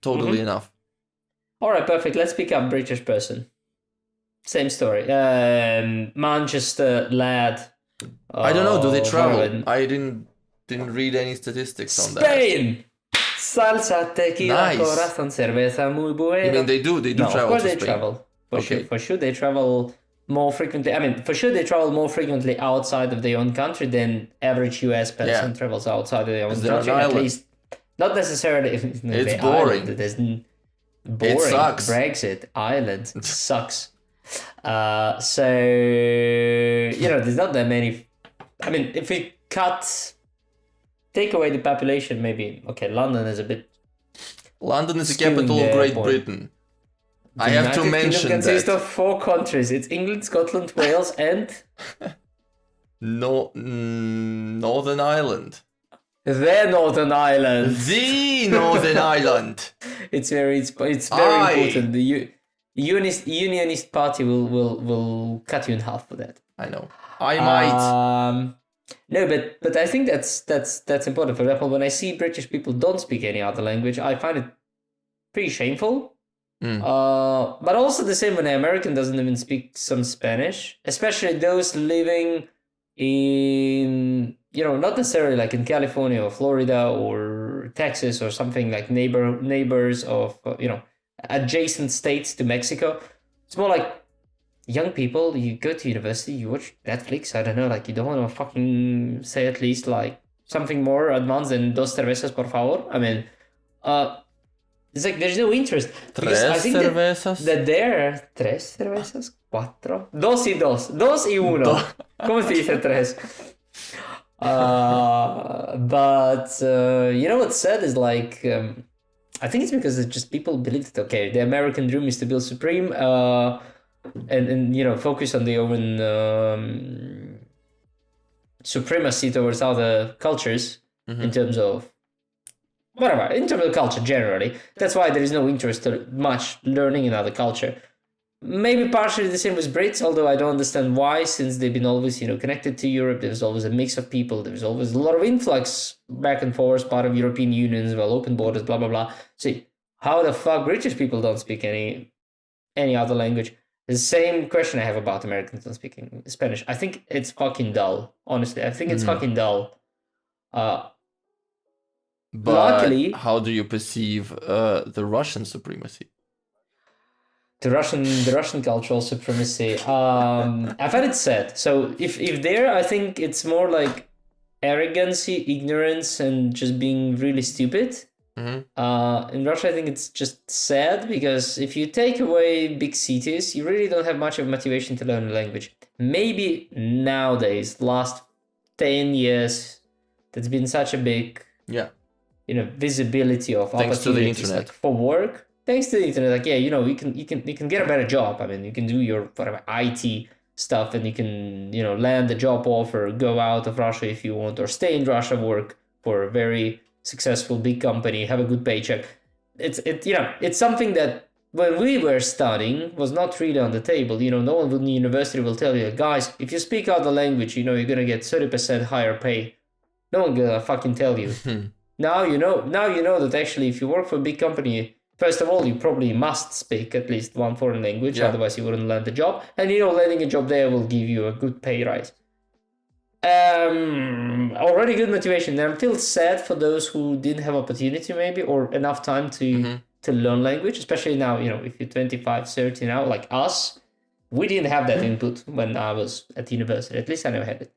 Speaker 2: totally enough.
Speaker 1: All right, perfect. Let's pick up British person. Same story. Manchester lad.
Speaker 2: I don't know. Do they travel? I didn't read any statistics on that.
Speaker 1: Spain. Salsa, tequila, corazón, cerveza, muy buena.
Speaker 2: I mean, they do travel.
Speaker 1: Of course
Speaker 2: to
Speaker 1: they
Speaker 2: Spain.
Speaker 1: travel. For sure, they travel more frequently. I mean, for sure, they travel more frequently outside of their own country than average US person travels outside of their own country. At least, not necessarily.
Speaker 2: It's boring.
Speaker 1: Boring.
Speaker 2: It sucks.
Speaker 1: Brexit, Ireland sucks. So there's not that many. I mean, if we take away the population, maybe London is a bit.
Speaker 2: London is the capital of Great Britain. I have to mention that.
Speaker 1: Consists of 4 countries. It's England, Scotland, Wales, and
Speaker 2: Northern Ireland.
Speaker 1: The Northern Ireland.
Speaker 2: The Northern Ireland.
Speaker 1: It's very important. The Unionist Party will cut you in half for that.
Speaker 2: I know. I might.
Speaker 1: No, but I think that's important. For example, when I see British people don't speak any other language, I find it pretty shameful. But also the same when an American doesn't even speak some Spanish, especially those living in, not necessarily like in California or Florida or Texas or something like neighbors of, adjacent states to Mexico. It's more like young people, you go to university, you watch Netflix, I don't know, like you don't want to fucking say at least like something more advanced than dos cervezas, por favor. I mean, it's like there's no interest.
Speaker 2: Tres cervezas.
Speaker 1: That there, tres cervezas, cuatro, dos y dos y uno. ¿Cómo se dice tres? But what's sad is like, I think it's because it's just people believe that the American dream is to build supreme, and focus on their own supremacy towards other cultures in terms of. Whatever, in terms of culture generally. That's why there is no interest to much learning another culture. Maybe partially the same with Brits, although I don't understand why, since they've been always, connected to Europe. There's always a mix of people. There's always a lot of influx back and forth, part of European unions, open borders, blah, blah, blah. See, how the fuck British people don't speak any other language? The same question I have about Americans not speaking Spanish. I think it's fucking dull, honestly. I think it's fucking dull.
Speaker 2: But luckily, how do you perceive the Russian supremacy?
Speaker 1: The Russian cultural supremacy. I find it sad. So if there, I think it's more like arrogancy, ignorance, and just being really stupid. In Russia, I think it's just sad because if you take away big cities, you really don't have much of motivation to learn a language. Maybe nowadays, last 10 years, there's been such a big visibility of
Speaker 2: thanks to the
Speaker 1: opportunities
Speaker 2: internet.
Speaker 1: like for work. thanks to the internet, like, yeah, you can get a better job. I mean, you can do your whatever IT stuff, and you can, land a job offer, go out of Russia if you want, or stay in Russia, work for a very successful big company, have a good paycheck. It's something that when we were studying was not really on the table. No one in the university will tell you, guys, if you speak out the language, you're gonna get 30% higher pay. No one gonna fucking tell you. Now you know that actually if you work for a big company, first of all, you probably must speak at least one foreign language, otherwise you wouldn't land a job. And landing a job there will give you a good pay rise. Already good motivation. And I feel sad for those who didn't have opportunity maybe, or enough time to learn language, especially now, if you're 25, 30 now, like us, we didn't have that input when I was at university. At least I never had it.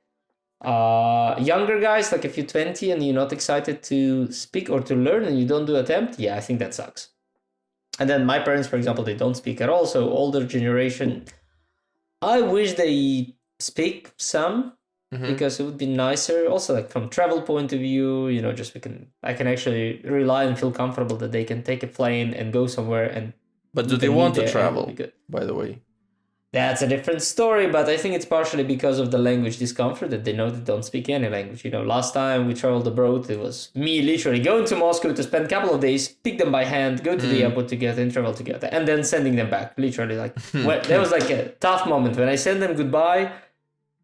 Speaker 1: Younger guys, like if you're 20 and you're not excited to speak or to learn and you don't do attempt, I think that sucks. And then my parents, for example, they don't speak at all. So older generation, I wish they speak some, because it would be nicer. Also, like from travel point of view, I can actually rely and feel comfortable that they can take a plane and go somewhere. And
Speaker 2: but do they want to travel? By the way,
Speaker 1: that's a different story. But I think it's partially because of the language discomfort, that they know they don't speak any language. Last time we traveled abroad, it was me literally going to Moscow to spend a couple of days, pick them by hand, go to the airport together and travel together, and then sending them back. Literally, like there was like a tough moment when I sent them goodbye.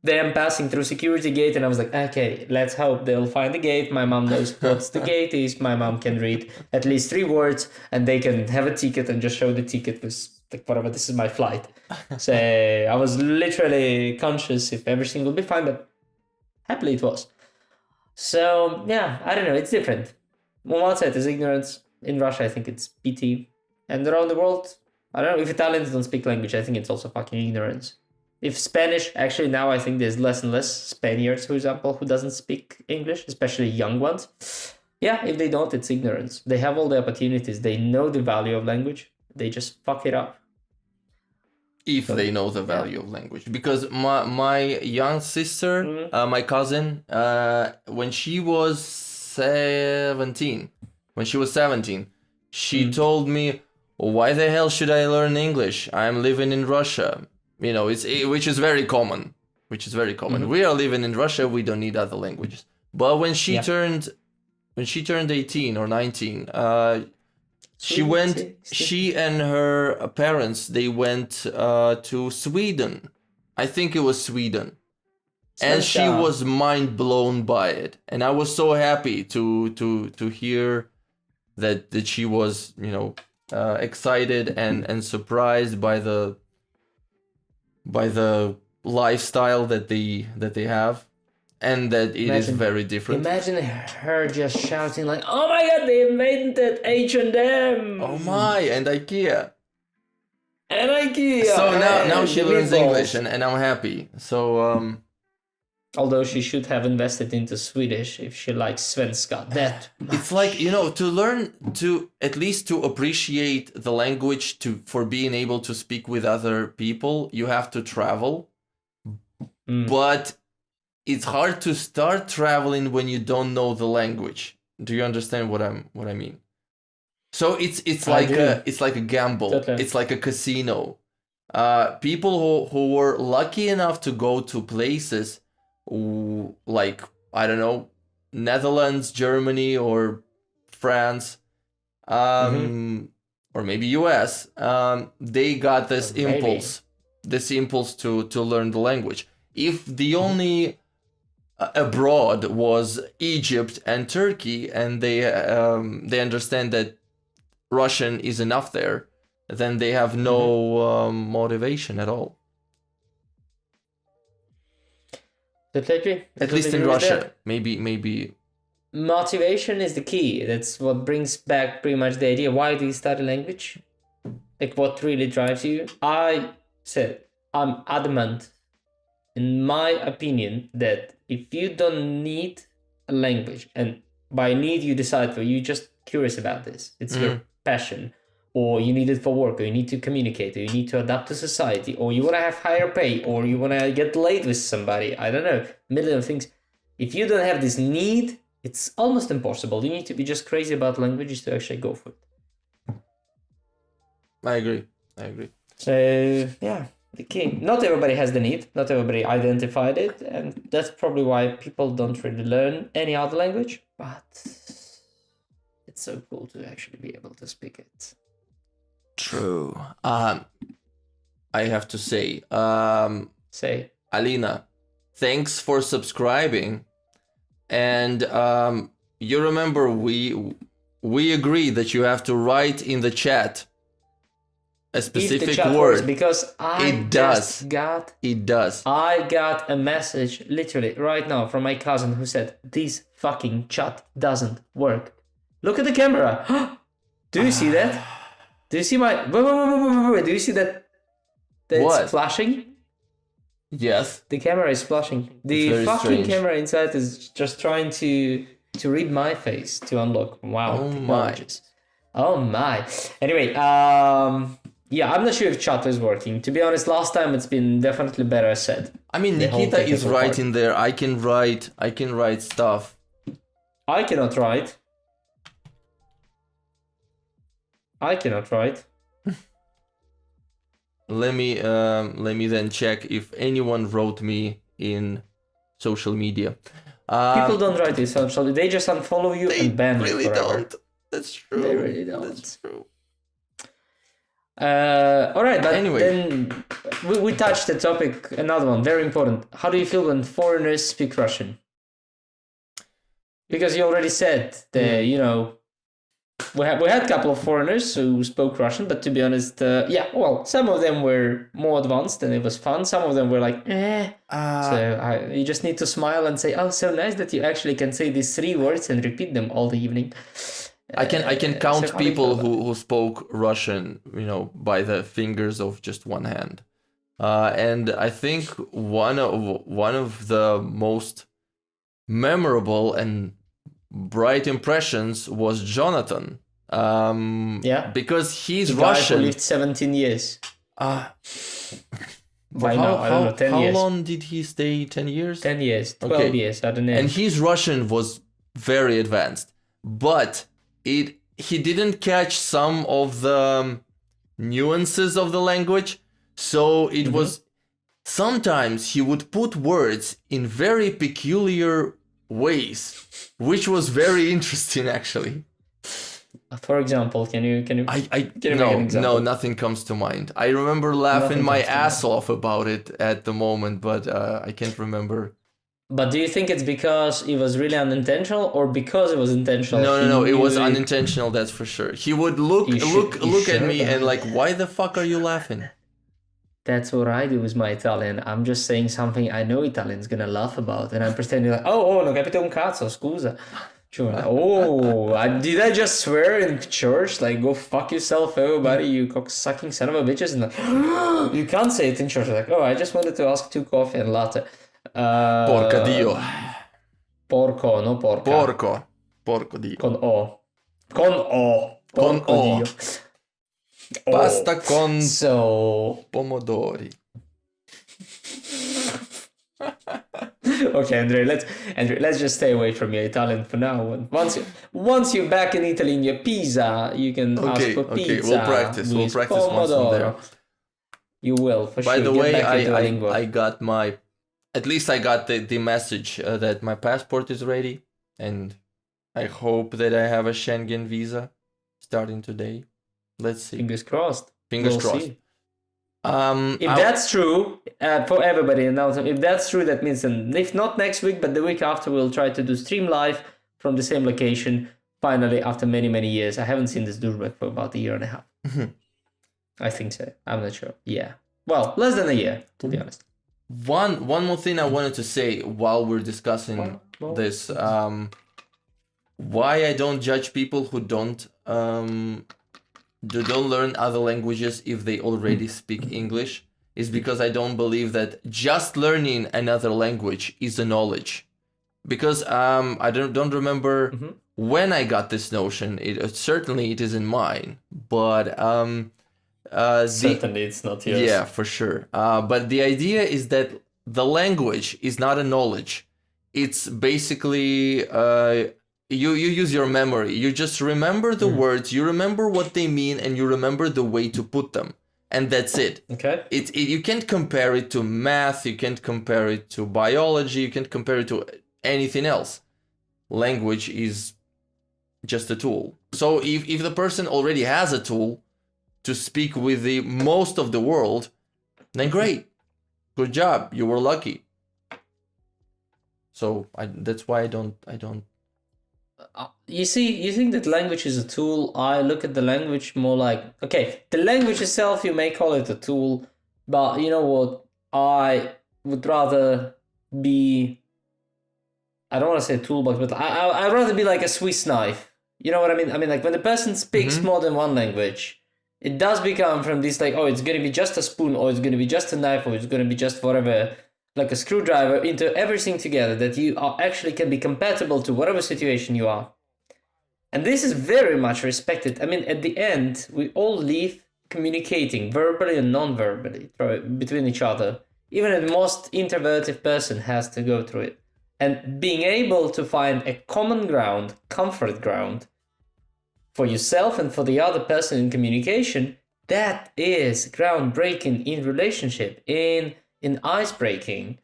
Speaker 1: Then I'm passing through security gate, and I was like, okay, let's hope they'll find the gate. My mom knows what the gate is. My mom can read at least 3 words, and they can have a ticket and just show the ticket with like, whatever, this is my flight. So I was literally conscious if everything will be fine, but happily it was. So yeah, I don't know, it's different. On one side is ignorance. In Russia, I think it's pity. And around the world, I don't know, if Italians don't speak language, I think it's also fucking ignorance. If Spanish, actually now I think there's less and less Spaniards, for example, who doesn't speak English, especially young ones. Yeah, if they don't, it's ignorance. They have all the opportunities. They know the value of language. They just fuck it up.
Speaker 2: If they know the value of language. Because my young sister, my cousin, when she was 17, she told me, why the hell should I learn English? I'm living in Russia. Which is very common. We are living in Russia. We don't need other languages. But when she turned 18 or 19, she and her parents, they went to Sweden. I think it was Sweden. And she was mind blown by it. And I was so happy to hear that she was, excited and surprised by the lifestyle that they have, and that it is very different.
Speaker 1: Imagine her just shouting like, "Oh my god, they invented H&M!
Speaker 2: Oh my, and IKEA!"
Speaker 1: So
Speaker 2: now she learns English, and I'm happy. So
Speaker 1: although she should have invested into Swedish if she likes svenska. That
Speaker 2: it's like, to learn, to at least to appreciate the language, for being able to speak with other people, you have to travel. But it's hard to start traveling when you don't know the language. Do you understand what I mean? So it's like a gamble. Totally. It's like a casino. People who were lucky enough to go to places like, I don't know, Netherlands, Germany, or France, or maybe US, they got this impulse to learn the language. If the only abroad was Egypt and Turkey, and they understand that Russian is enough there, then they have no motivation at all. At least in Russia, maybe.
Speaker 1: Motivation is the key. That's what brings back pretty much the idea. Why do you study language? Like, what really drives you? I'm adamant, in my opinion, that if you don't need a language, and by need you decide, you're just curious about this, it's your passion, or you need it for work, or you need to communicate, or you need to adapt to society, or you want to have higher pay, or you want to get laid with somebody, I don't know, a million of things. If you don't have this need, it's almost impossible. You need to be just crazy about languages to actually go for it.
Speaker 2: I agree.
Speaker 1: So yeah, the key. Not everybody has the need. Not everybody identified it, and that's probably why people don't really learn any other language. But it's so cool to actually be able to speak it.
Speaker 2: True. I have to say,
Speaker 1: Say,
Speaker 2: Alina, thanks for subscribing. And you remember we agreed that you have to write in the chat a specific
Speaker 1: if the chat
Speaker 2: word.
Speaker 1: works, because
Speaker 2: It does.
Speaker 1: I got a message literally right now from my cousin who said this fucking chat doesn't work. Look at the camera. Do you see that? Do you see my? Wait. Do you see that? That
Speaker 2: What?
Speaker 1: it's flashing.
Speaker 2: Yes.
Speaker 1: The camera is flashing. The
Speaker 2: Very
Speaker 1: fucking
Speaker 2: strange.
Speaker 1: camera inside is just trying to read my face to unlock. Wow.
Speaker 2: Oh
Speaker 1: technologies. Oh my. Anyway, yeah, I'm not sure if chat is working. To be honest, last time it's been definitely better said.
Speaker 2: I mean,
Speaker 1: The whole
Speaker 2: Nikita is
Speaker 1: technical
Speaker 2: writing there. I can write stuff.
Speaker 1: I cannot write.
Speaker 2: Let me then check if anyone wrote me in social media.
Speaker 1: People don't write this socially. They just unfollow you and ban you
Speaker 2: really
Speaker 1: forever.
Speaker 2: don't. That's true.
Speaker 1: They really don't.
Speaker 2: That's true.
Speaker 1: All right, but
Speaker 2: Anyway.
Speaker 1: then we touched the topic. Another one, very important. How do you feel when foreigners speak Russian? Because you already said that, you know, we had a couple of foreigners who spoke Russian, but to be honest, some of them were more advanced and it was fun. Some of them were like, So you just need to smile and say, "Oh, so nice that you actually can say these 3 words and repeat them all the evening."
Speaker 2: I can count
Speaker 1: so how do you
Speaker 2: people
Speaker 1: feel
Speaker 2: who spoke Russian, you know, by the fingers of just one hand. And I think one of the most memorable and bright impressions was Jonathan. Because he's
Speaker 1: The guy
Speaker 2: Russian.
Speaker 1: who lived 17 years. By now, I don't know, 10
Speaker 2: how
Speaker 1: years.
Speaker 2: long did he stay? 10 years?
Speaker 1: 10 years, 12
Speaker 2: Okay.
Speaker 1: years, I don't know.
Speaker 2: And his Russian was very advanced, but he didn't catch some of the nuances of the language. So it was sometimes he would put words in very peculiar ways, which was very interesting actually.
Speaker 1: For example, can you
Speaker 2: I
Speaker 1: make an example?
Speaker 2: no, nothing comes to mind. I remember laughing
Speaker 1: Nothing
Speaker 2: my
Speaker 1: comes to
Speaker 2: ass off about it at the moment, but I can't remember.
Speaker 1: But do you think it's because it was really unintentional or because it was intentional?
Speaker 2: No, it was
Speaker 1: He-
Speaker 2: unintentional, that's for sure. He would look
Speaker 1: You
Speaker 2: at
Speaker 1: sure
Speaker 2: me
Speaker 1: about
Speaker 2: and like, why the fuck are you laughing?
Speaker 1: That's what I do with my Italian. I'm just saying something I know Italian's gonna laugh about, and I'm pretending like, oh, non capito un cazzo, scusa. Cioè, did I just swear in church? Like, go fuck yourself, everybody, you cocksucking son of a bitches. And like, you can't say it in church. Like, I just wanted to ask 2 coffee and latte.
Speaker 2: Porca Dio.
Speaker 1: Porco, no porca.
Speaker 2: Porco Dio.
Speaker 1: Con O. Porco
Speaker 2: Con O.
Speaker 1: Dio.
Speaker 2: Pasta con
Speaker 1: So,
Speaker 2: pomodori.
Speaker 1: okay, Andrea, let's just stay away from your Italian for now. Once you're back in Italy in your pizza, you can ask for pizza.
Speaker 2: We'll practice once I'm there.
Speaker 1: You will, for
Speaker 2: By
Speaker 1: sure.
Speaker 2: the
Speaker 1: Get
Speaker 2: way,
Speaker 1: back into Duolingo.
Speaker 2: I got at least I got the message that my passport is ready, and I hope that I have a Schengen visa starting today. Let's see.
Speaker 1: Fingers crossed.
Speaker 2: Fingers crossed.
Speaker 1: See. If that's true, for everybody, if that's true, that means, if not next week, but the week after, we'll try to do stream live from the same location. Finally, after many, many years. I haven't seen this Durbeck for about a year and a half. I think so. I'm not sure. Yeah. Well, less than a year, to be honest.
Speaker 2: One more thing I wanted to say while we're discussing this. Why I don't judge people who don't learn other languages if they already speak English is because I don't believe that just learning another language is a knowledge. Because I don't remember when I got this notion. Certainly it isn't mine, but
Speaker 1: Certainly it's not yours.
Speaker 2: yeah, for sure. But the idea is that the language is not a knowledge. It's basically you use your memory. You just remember the words, you remember what they mean, and you remember the way to put them. And that's it.
Speaker 1: Okay.
Speaker 2: You can't compare it to math, you can't compare it to biology, you can't compare it to anything else. Language is just a tool. So if the person already has a tool to speak with the most of the world, then great. Good job. You were lucky. So that's why I don't.
Speaker 1: You see, you think that language is a tool. I look at the language more like, okay, the language itself, you may call it a tool, but you know what? I would rather be, I don't want to say a toolbox, but I'd rather be like a Swiss knife. You know what I mean? I mean, like when the person speaks more than one language, it does become from this like, oh, it's going to be just a spoon, or it's going to be just a knife, or it's going to be just whatever, like a screwdriver, into everything together that you are actually can be compatible to whatever situation you are. And this is very much respected. I mean, at the end, we all live communicating verbally and non-verbally between each other. Even the most introverted person has to go through it. And being able to find a common ground, comfort ground, for yourself and for the other person in communication, that is groundbreaking in relationship, in ice breaking.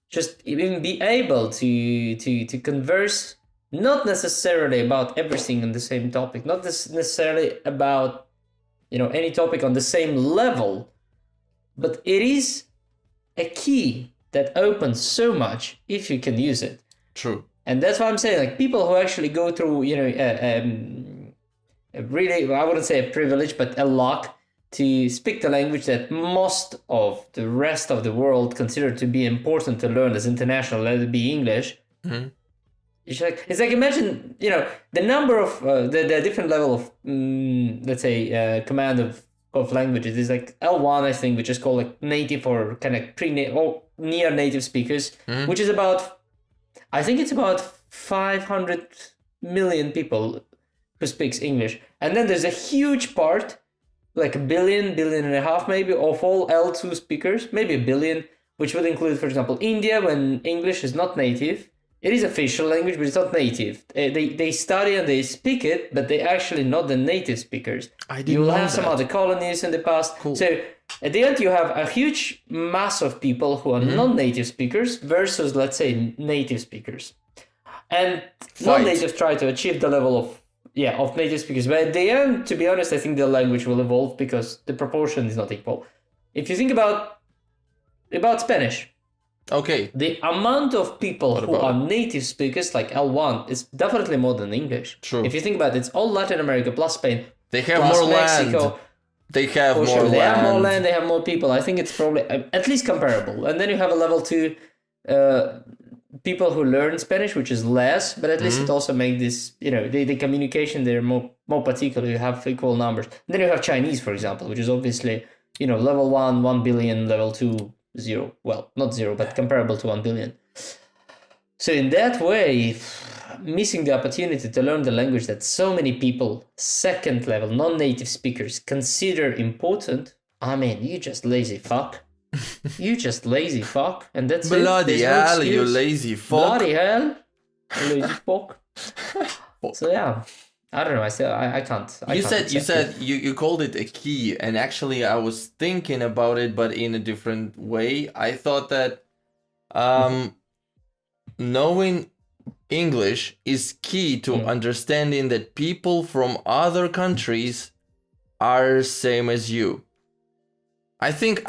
Speaker 1: Just even be able to converse, not necessarily about everything on the same topic, not necessarily about, you know, any topic on the same level, but it is a key that opens so much if you can use it.
Speaker 2: True.
Speaker 1: And that's why I'm saying, like, people who actually go through, you know, really, I wouldn't say a privilege, but a luck to speak the language that most of the rest of the world consider to be important to learn as international, let it be English.
Speaker 2: Mm-hmm.
Speaker 1: It's like imagine, you know, the number of the different level of let's say command of languages is like L1, I think, which is called like native or kind of pre-native or near native speakers, which is about, I think it's about 500 million people who speaks English. And then there's a huge part, like a billion and a half maybe, of all L2 speakers, maybe a billion, which would include, for example, India, when English is not native. It is official language, but it's not native. They study and they speak it, but they're actually not the native speakers. You'll have some other colonies in the past.
Speaker 2: Cool.
Speaker 1: So at the end, you have a huge mass of people who are non-native speakers versus, let's say, native speakers. And non-native try to achieve the level of native speakers. But at the end, to be honest, I think the language will evolve because the proportion is not equal. If you think about Spanish,
Speaker 2: okay,
Speaker 1: the amount of people who are native speakers, like L1, is definitely more than English.
Speaker 2: True.
Speaker 1: If you think about it, it's all Latin America plus Spain.
Speaker 2: They have
Speaker 1: plus
Speaker 2: more
Speaker 1: Mexico.
Speaker 2: land. They have more
Speaker 1: sure.
Speaker 2: land.
Speaker 1: They have more land, they have more people. I think it's probably at least comparable. And then you have a level 2 people who learn Spanish, which is less, but at least it also makes this, you know, the communication there more particular. You have equal numbers. And then you have Chinese, for example, which is obviously, you know, level 1 billion, level 2, 0. Well, not 0, but comparable to 1 billion. So in that way, missing the opportunity to learn the language that so many people, second level, non-native speakers, consider important, I mean, you just lazy fuck. You just lazy fuck, and that's
Speaker 2: Bloody
Speaker 1: it.
Speaker 2: hell,
Speaker 1: no
Speaker 2: you lazy fuck.
Speaker 1: Bloody hell, you lazy fuck. So yeah, I don't know. I can't.
Speaker 2: You called it a key, and actually I was thinking about it, but in a different way. I thought that knowing English is key to understanding that people from other countries are same as you. I think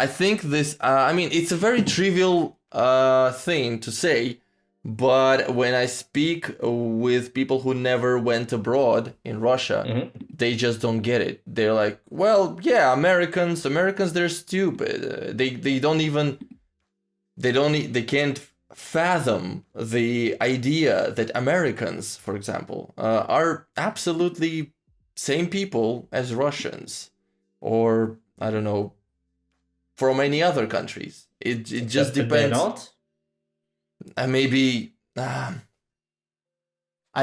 Speaker 2: this. I mean, it's a very trivial thing to say, but when I speak with people who never went abroad in Russia, they just don't get it. They're like, well, yeah, Americans, they're stupid. They can't fathom the idea that Americans, for example, are absolutely same people as Russians, or I don't know, from any other countries. It just depends. Maybe I'm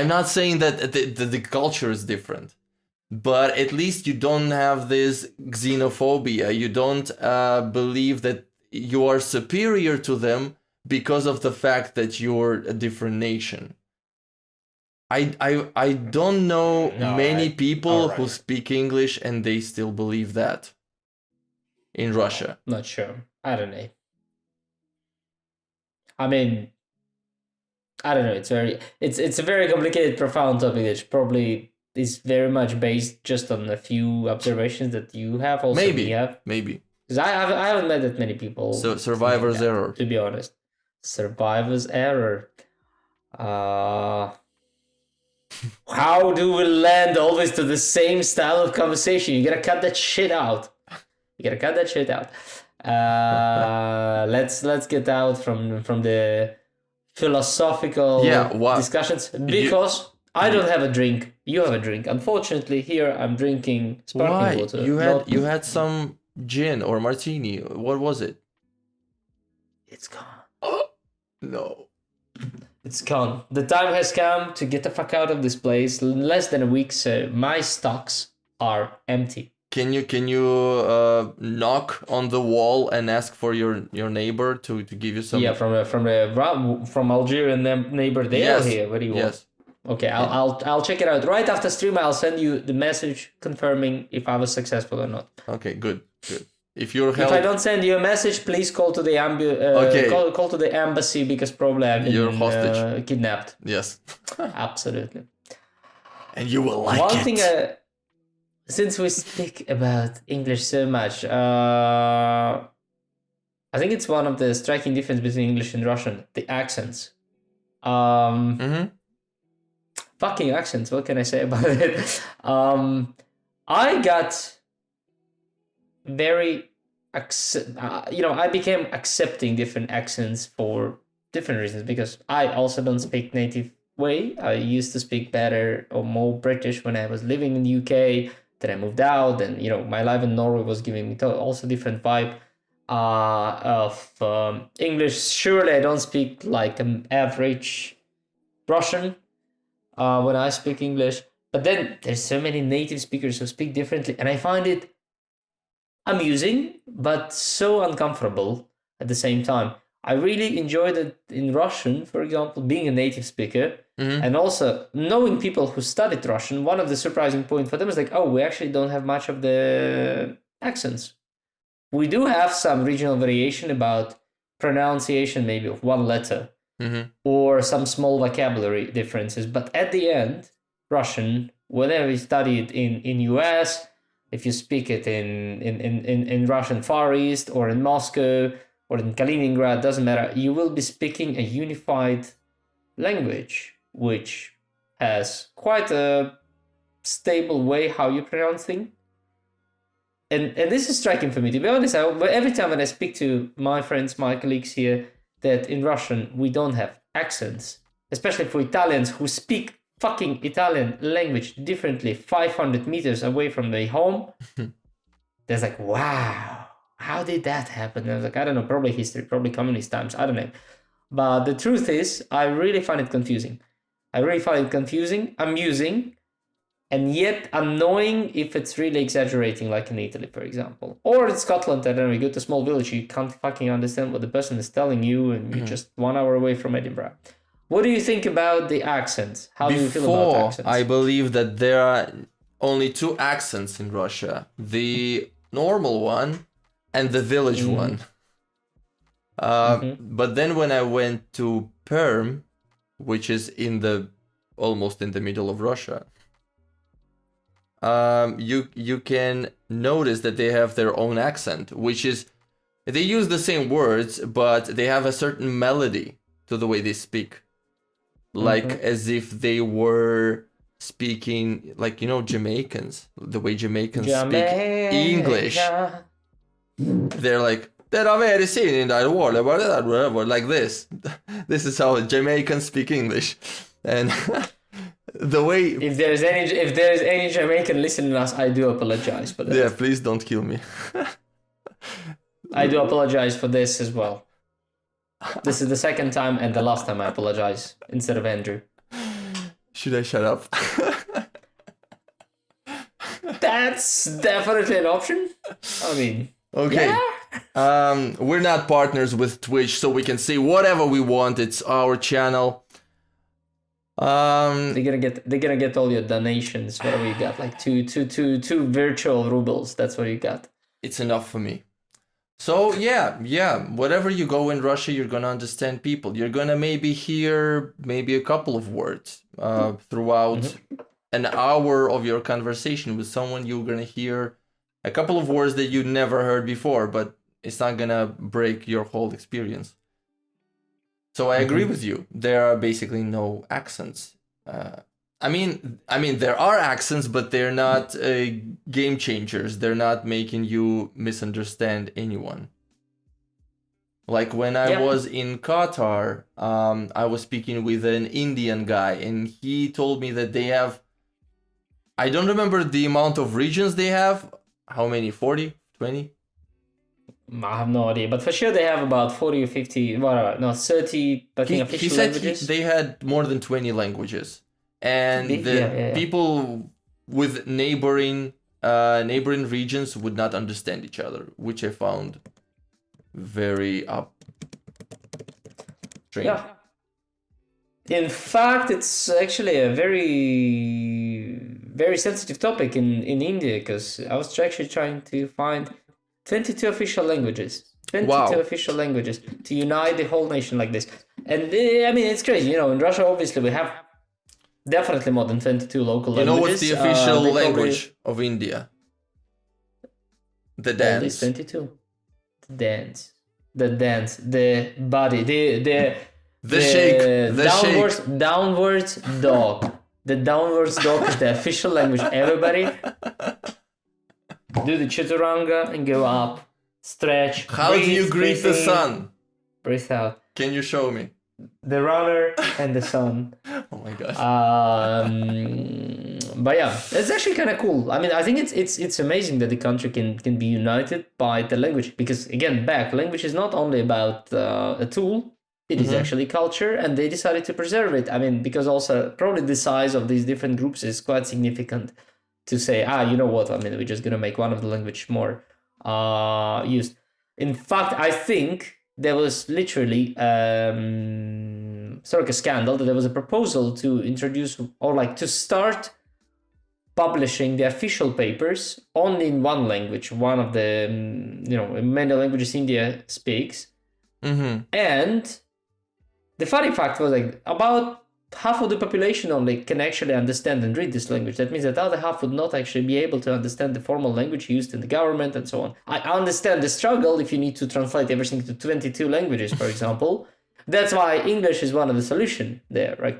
Speaker 2: not saying that the culture is different, but at least you don't have this xenophobia. You don't believe that you are superior to them because of the fact that you're a different nation. I don't know many people who
Speaker 1: alright.
Speaker 2: speak English and they still believe that in Russia.
Speaker 1: Not sure. I don't know. I mean, I don't know. It's a very complicated, profound topic that probably is very much based just on a few observations that you have. Also,
Speaker 2: Maybe,
Speaker 1: we have.
Speaker 2: maybe.
Speaker 1: Because I haven't met that many people.
Speaker 2: So survivor's error.
Speaker 1: To be honest, survivor's error. How do we land always to the same style of conversation? You gotta cut that shit out. Let's get out from the philosophical discussions because I don't have a drink. You have a drink. Unfortunately, here I'm drinking sparkling water.
Speaker 2: You had some gin or martini. What was it?
Speaker 1: It's gone.
Speaker 2: Oh no.
Speaker 1: It's gone. The time has come to get the fuck out of this place. Less than a week, so my stocks are empty.
Speaker 2: Can you knock on the wall and ask for your neighbor to give you some?
Speaker 1: Yeah, from Algerian neighbor there here. What do you want?
Speaker 2: Yes.
Speaker 1: Okay, I'll check it out right after stream. I'll send you the message confirming if I was successful or not.
Speaker 2: Okay, good. If
Speaker 1: If I don't send you a message, please call to the call to the embassy because probably I've
Speaker 2: You're
Speaker 1: been
Speaker 2: hostage.
Speaker 1: Kidnapped.
Speaker 2: Yes.
Speaker 1: Absolutely.
Speaker 2: And you will like
Speaker 1: One
Speaker 2: it.
Speaker 1: thing, since we speak about English so much, I think it's one of the striking difference between English and Russian: the accents. Fucking accents. What can I say about it? I got very I became accepting different accents for different reasons because I also don't speak native way. I used to speak better or more British when I was living in the UK. Then I moved out, and my life in Norway was giving me also different vibe of English. Surely I don't speak like an average Russian when I speak English, but then there's so many native speakers who speak differently, and I find it amusing, but so uncomfortable at the same time. I really enjoyed it in Russian, for example, being a native speaker, and also knowing people who studied Russian. One of the surprising points for them is like, oh, we actually don't have much of the accents. We do have some regional variation about pronunciation, maybe of one letter, or some small vocabulary differences. But at the end, Russian, whenever you study it in US, if you speak it in Russian Far East or in Moscow or in Kaliningrad, doesn't matter. You will be speaking a unified language, which has quite a stable way how you pronounce things. And this is striking for me, to be honest. Every time when I speak to my friends, my colleagues here, that in Russian we don't have accents, especially for Italians who speak fucking Italian language differently 500 meters away from their home. There's like, wow, how did that happen? And I was like, I don't know, probably history, probably communist times, I don't know. But the truth is, I really find it confusing. Amusing, and yet annoying if it's really exaggerating, like in Italy, for example. Or in Scotland, I don't know, you go to a small village, you can't fucking understand what the person is telling you, and you're just 1 hour away from Edinburgh. What do you think about the accents? How do you feel about accents?
Speaker 2: I believe that there are only two accents in Russia. The normal one and the village one. But then when I went to Perm, which is almost in the middle of Russia, you can notice that they have their own accent, which is, they use the same words, but they have a certain melody to the way they speak. Like as if they were speaking, like, Jamaicans, the way Jamaicans speak English. They're like, that are very seen in that world, like this. This is how Jamaicans speak English. And the way,
Speaker 1: if there's any Jamaican listening to us, I do apologize for that.
Speaker 2: Yeah, please don't kill me.
Speaker 1: I do apologize for this as well. This is the second time and the last time I apologize instead of Andrew.
Speaker 2: Should I shut up?
Speaker 1: That's definitely an option. I mean,
Speaker 2: okay. Yeah. We're not partners with Twitch, so we can say whatever we want. It's our channel.
Speaker 1: They're gonna get all your donations. Whatever you got, like two virtual rubles. That's what you got.
Speaker 2: It's enough for me. So yeah, wherever you go in Russia, you're gonna understand people. You're gonna maybe hear maybe a couple of words throughout an hour of your conversation with someone. You're gonna hear a couple of words that you never heard before, but it's not gonna break your whole experience. So I agree with you. There are basically no accents. I mean, there are accents, but they're not game changers. They're not making you misunderstand anyone. Like when I was in Qatar, I was speaking with an Indian guy, and he told me that they have, I don't remember the amount of regions they have. How many? 40? 20?
Speaker 1: I have no idea, but for sure they have about 40 or 50, well, no, 30, I think, official
Speaker 2: He said
Speaker 1: languages.
Speaker 2: they had more than 20 languages. And the people with neighboring regions would not understand each other, which I found very strange.
Speaker 1: Yeah. In fact, it's actually a very, very sensitive topic in India, because I was actually trying to find 22 official languages. 22 official languages to unite the whole nation like this. And I mean, it's crazy. In Russia, obviously, we have definitely more than 22 local languages.
Speaker 2: You know what's the official language of India? The dance.
Speaker 1: 22. The dance. The body. The
Speaker 2: shake.
Speaker 1: Downwards dog. The downwards dog is the official language. Everybody do the chaturanga and go up. Stretch.
Speaker 2: How do you greet the sun?
Speaker 1: Breathe out.
Speaker 2: Can you show me?
Speaker 1: The runner and the sun.
Speaker 2: Oh my gosh.
Speaker 1: But yeah, it's actually kind of cool. I mean, I think it's amazing that the country can be united by the language, because again, language is not only about a tool. It is actually culture, and they decided to preserve it. I mean, because also probably the size of these different groups is quite significant to say, you know what? I mean, we're just gonna make one of the language more used. In fact, I think there was literally sort of a scandal that there was a proposal to introduce, or like to start publishing the official papers only in one language, one of the many languages India speaks. And the funny fact was, like, about half of the population only can actually understand and read this language. That means that the other half would not actually be able to understand the formal language used in the government and so on. I understand the struggle if you need to translate everything to 22 languages, for example. That's why English is one of the solution there, right?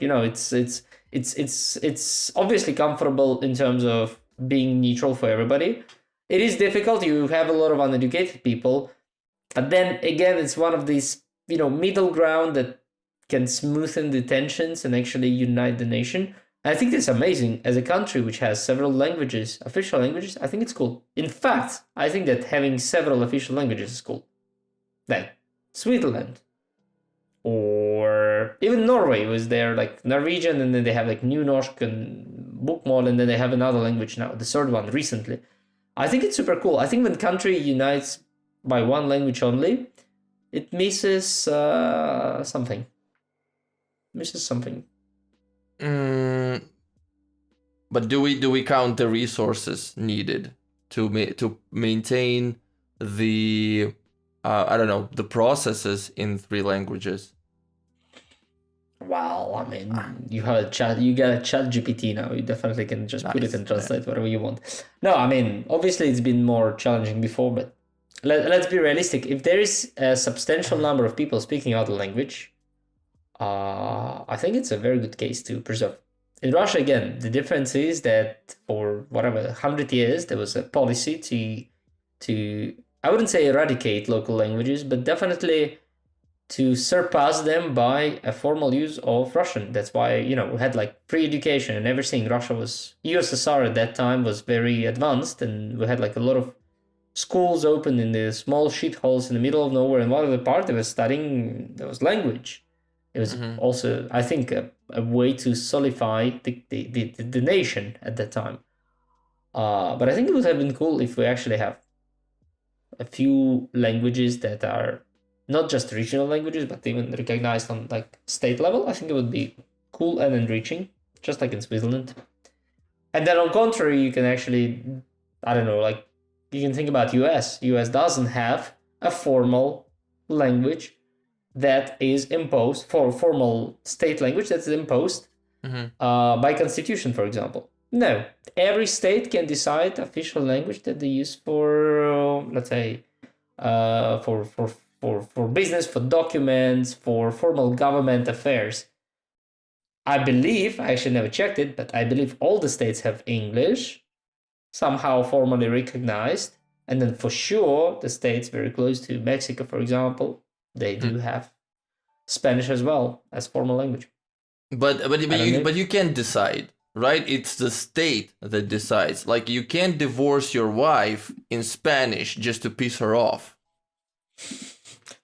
Speaker 1: It's obviously comfortable in terms of being neutral for everybody. It is difficult. You have a lot of uneducated people, but then again, it's one of these middle ground that can smoothen the tensions and actually unite the nation. I think it's amazing as a country which has several languages, official languages. I think it's cool. In fact, I think that having several official languages is cool. Like Switzerland, or even Norway was there, like Norwegian, and then they have like Nynorsk and Bokmål, and then they have another language now, the third one recently. I think it's super cool. I think when country unites by one language only, it misses something.
Speaker 2: But do we count the resources needed to maintain the the processes in 3 languages?
Speaker 1: Well, I mean, you got a chat GPT now. You definitely can just put it and translate whatever you want. No, I mean, obviously it's been more challenging before, but let's be realistic. If there is a substantial number of people speaking other language, I think it's a very good case to preserve. In Russia, again, the difference is that for 100 years, there was a policy to I wouldn't say eradicate local languages, but definitely to surpass them by a formal use of Russian. That's why, we had like free education and everything. USSR at that time was very advanced, and we had like a lot of schools open in the small shitholes in the middle of nowhere, and one of the part they were studying, there was language. It was also, I think, a way to solidify the nation at that time. But I think it would have been cool if we actually have a few languages that are not just regional languages, but even recognized on like state level. I think it would be cool and enriching, just like in Switzerland. And then on contrary, you can actually, I don't know, like you can think about US. US doesn't have a formal language that is imposed, for formal state language that's imposed by constitution, for example. No, every state can decide official language that they use for, let's say, for business, for documents, for formal government affairs. I believe, I actually never checked it, but I believe all the states have English, somehow formally recognized. And then for sure, the states very close to Mexico, for example, they do have Spanish as well as formal language.
Speaker 2: But you can't decide, right? It's the state that decides. Like, you can't divorce your wife in Spanish just to piss her off.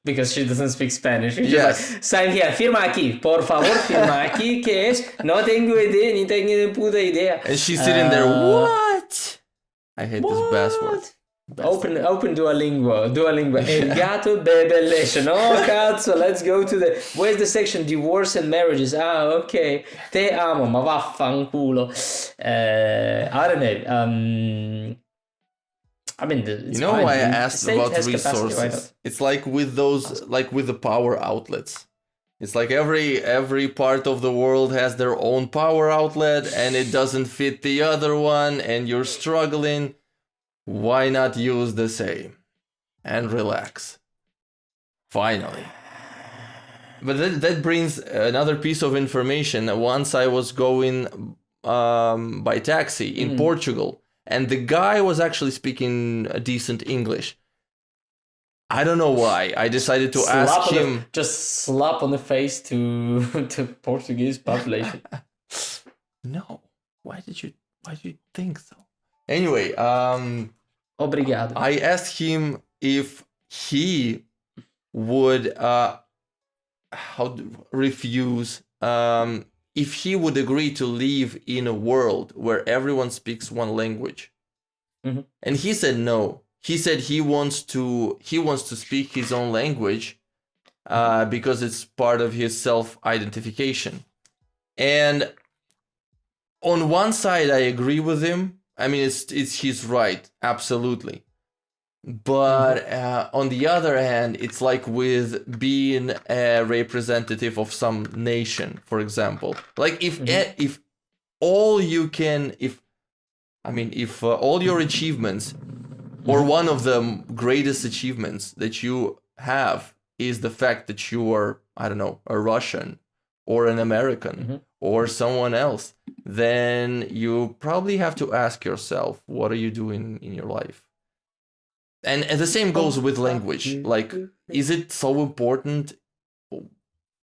Speaker 1: Because she doesn't speak Spanish. She's
Speaker 2: Yes.
Speaker 1: just like, sign here, firma aquí, por favor, firma aquí, ¿qué es? No tengo idea, ni tengo ni puta idea.
Speaker 2: And she's sitting there, what? I hate this password.
Speaker 1: Open Duolingo. El gato bebe leche. No, cazzo, let's go to the... Where's the section? Divorce and marriages. Ah, okay. Te amo, ma vaffanculo. I don't know. I mean,
Speaker 2: you know why I asked about resources? It's like with those, like with the power outlets. It's like every part of the world has their own power outlet and it doesn't fit the other one and you're struggling. Why not use the same and relax? Finally. But that brings another piece of information. Once I was going by taxi in Portugal, and the guy was actually speaking a decent English. I don't know why. I decided to ask him.
Speaker 1: Just slap on the face to Portuguese population.
Speaker 2: No. Why did you think so? Anyway,
Speaker 1: Obrigado.
Speaker 2: I asked him if he would refuse if he would agree to live in a world where everyone speaks one language. And he said no. He said he wants to speak his own language because it's part of his self-identification. And on one side, I agree with him. I mean, it's his right, absolutely. But on the other hand, it's like with being a representative of some nation, for example. Like if all you can, if all your achievements, or one of the greatest achievements that you have is the fact that you are, I don't know, a Russian or an American or someone else, then you probably have to ask yourself, what are you doing in your life? And the same goes with language. Like, is it so important?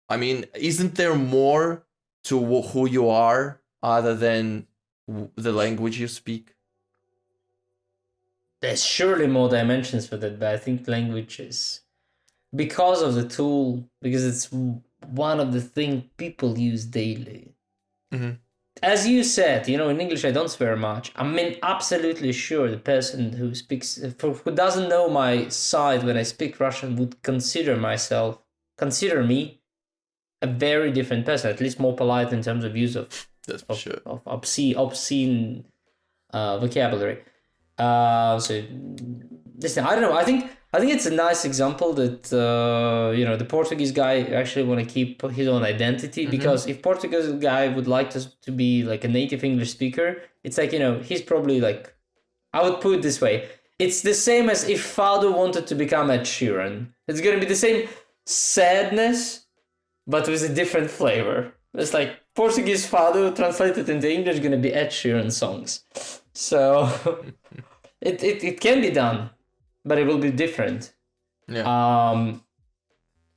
Speaker 2: I mean, isn't there more to who you are other than the language you speak?
Speaker 1: There's surely more dimensions for that, but I think language is, because of the tool, because it's one of the things people use daily. As you said, you know, in English I don't swear much. I mean, absolutely sure the person who speaks, who doesn't know my side when I speak Russian would consider me a very different person, at least more polite in terms of use of obscene vocabulary. So listen, I don't know. I think it's a nice example that the Portuguese guy actually want to keep his own identity, because if Portuguese guy would like to be like a native English speaker, it's like, he's probably like, I would put it this way, it's the same as if Fado wanted to become Ed Sheeran. It's gonna be the same sadness, but with a different flavor. It's like Portuguese Fado translated into English gonna be Ed Sheeran songs. So it can be done, but it will be different. Yeah.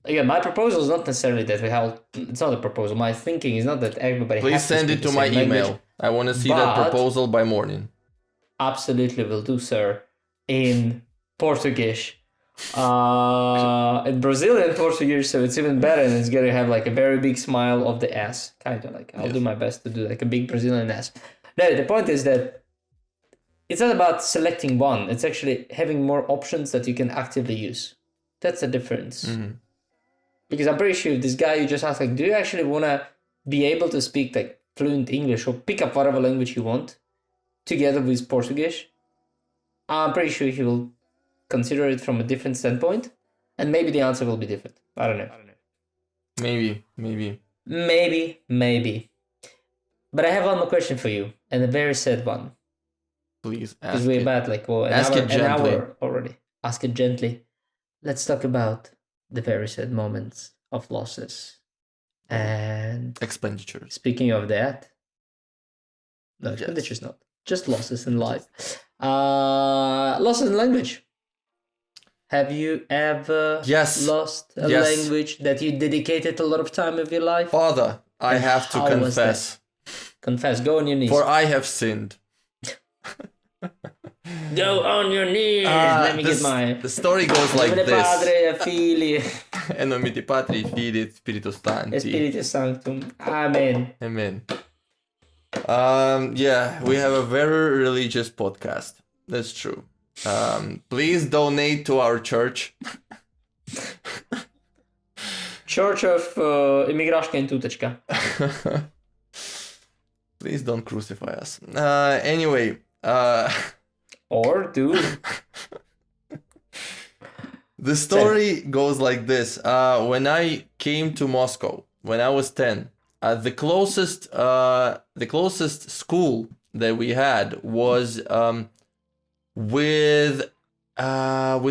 Speaker 1: Again, my proposal is not necessarily that we have. It's not a proposal. My thinking is not that everybody.
Speaker 2: Please send it to my email. I want to see that proposal by morning.
Speaker 1: Absolutely, will do, sir. In Portuguese, in Brazilian Portuguese, so it's even better, and it's gonna have like a very big smile of the S, kind of like. I'll do my best to do like a big Brazilian S. No, the point is that it's not about selecting one. It's actually having more options that you can actively use. That's the difference. Because I'm pretty sure if this guy you just asked, like, do you actually want to be able to speak like fluent English or pick up whatever language you want together with Portuguese, I'm pretty sure he will consider it from a different standpoint, and maybe the answer will be different. I don't know.
Speaker 2: Maybe.
Speaker 1: Maybe. But I have one more question for you, and a very sad one.
Speaker 2: Please ask
Speaker 1: Because we're
Speaker 2: it.
Speaker 1: about like an hour already. Ask it gently. Let's talk about the very sad moments of losses. And
Speaker 2: Expenditures.
Speaker 1: speaking of that, no,
Speaker 2: Yes.
Speaker 1: expenditures not. Just losses in life. Losses in language. Have you ever lost a language that you dedicated a lot of time of your life?
Speaker 2: Father, I
Speaker 1: And
Speaker 2: have to
Speaker 1: how was
Speaker 2: confess.
Speaker 1: Confess. Go on your knees.
Speaker 2: For I have sinned.
Speaker 1: Go on your knees. Let me get my...
Speaker 2: The story goes like
Speaker 1: Nome
Speaker 2: this.
Speaker 1: Padre, Filii,
Speaker 2: In nome di Patri, Filii, et Spiritus Sancti.
Speaker 1: Spiritus Sanctum. Amen.
Speaker 2: Amen. Yeah, we have a very religious podcast. That's true. Please donate to our church.
Speaker 1: Church of Imigraška in Tutečka.
Speaker 2: Please don't crucify us. Anyway.
Speaker 1: Or do.
Speaker 2: The story goes like this. When I came to Moscow, when I was 10, the closest school that we had was with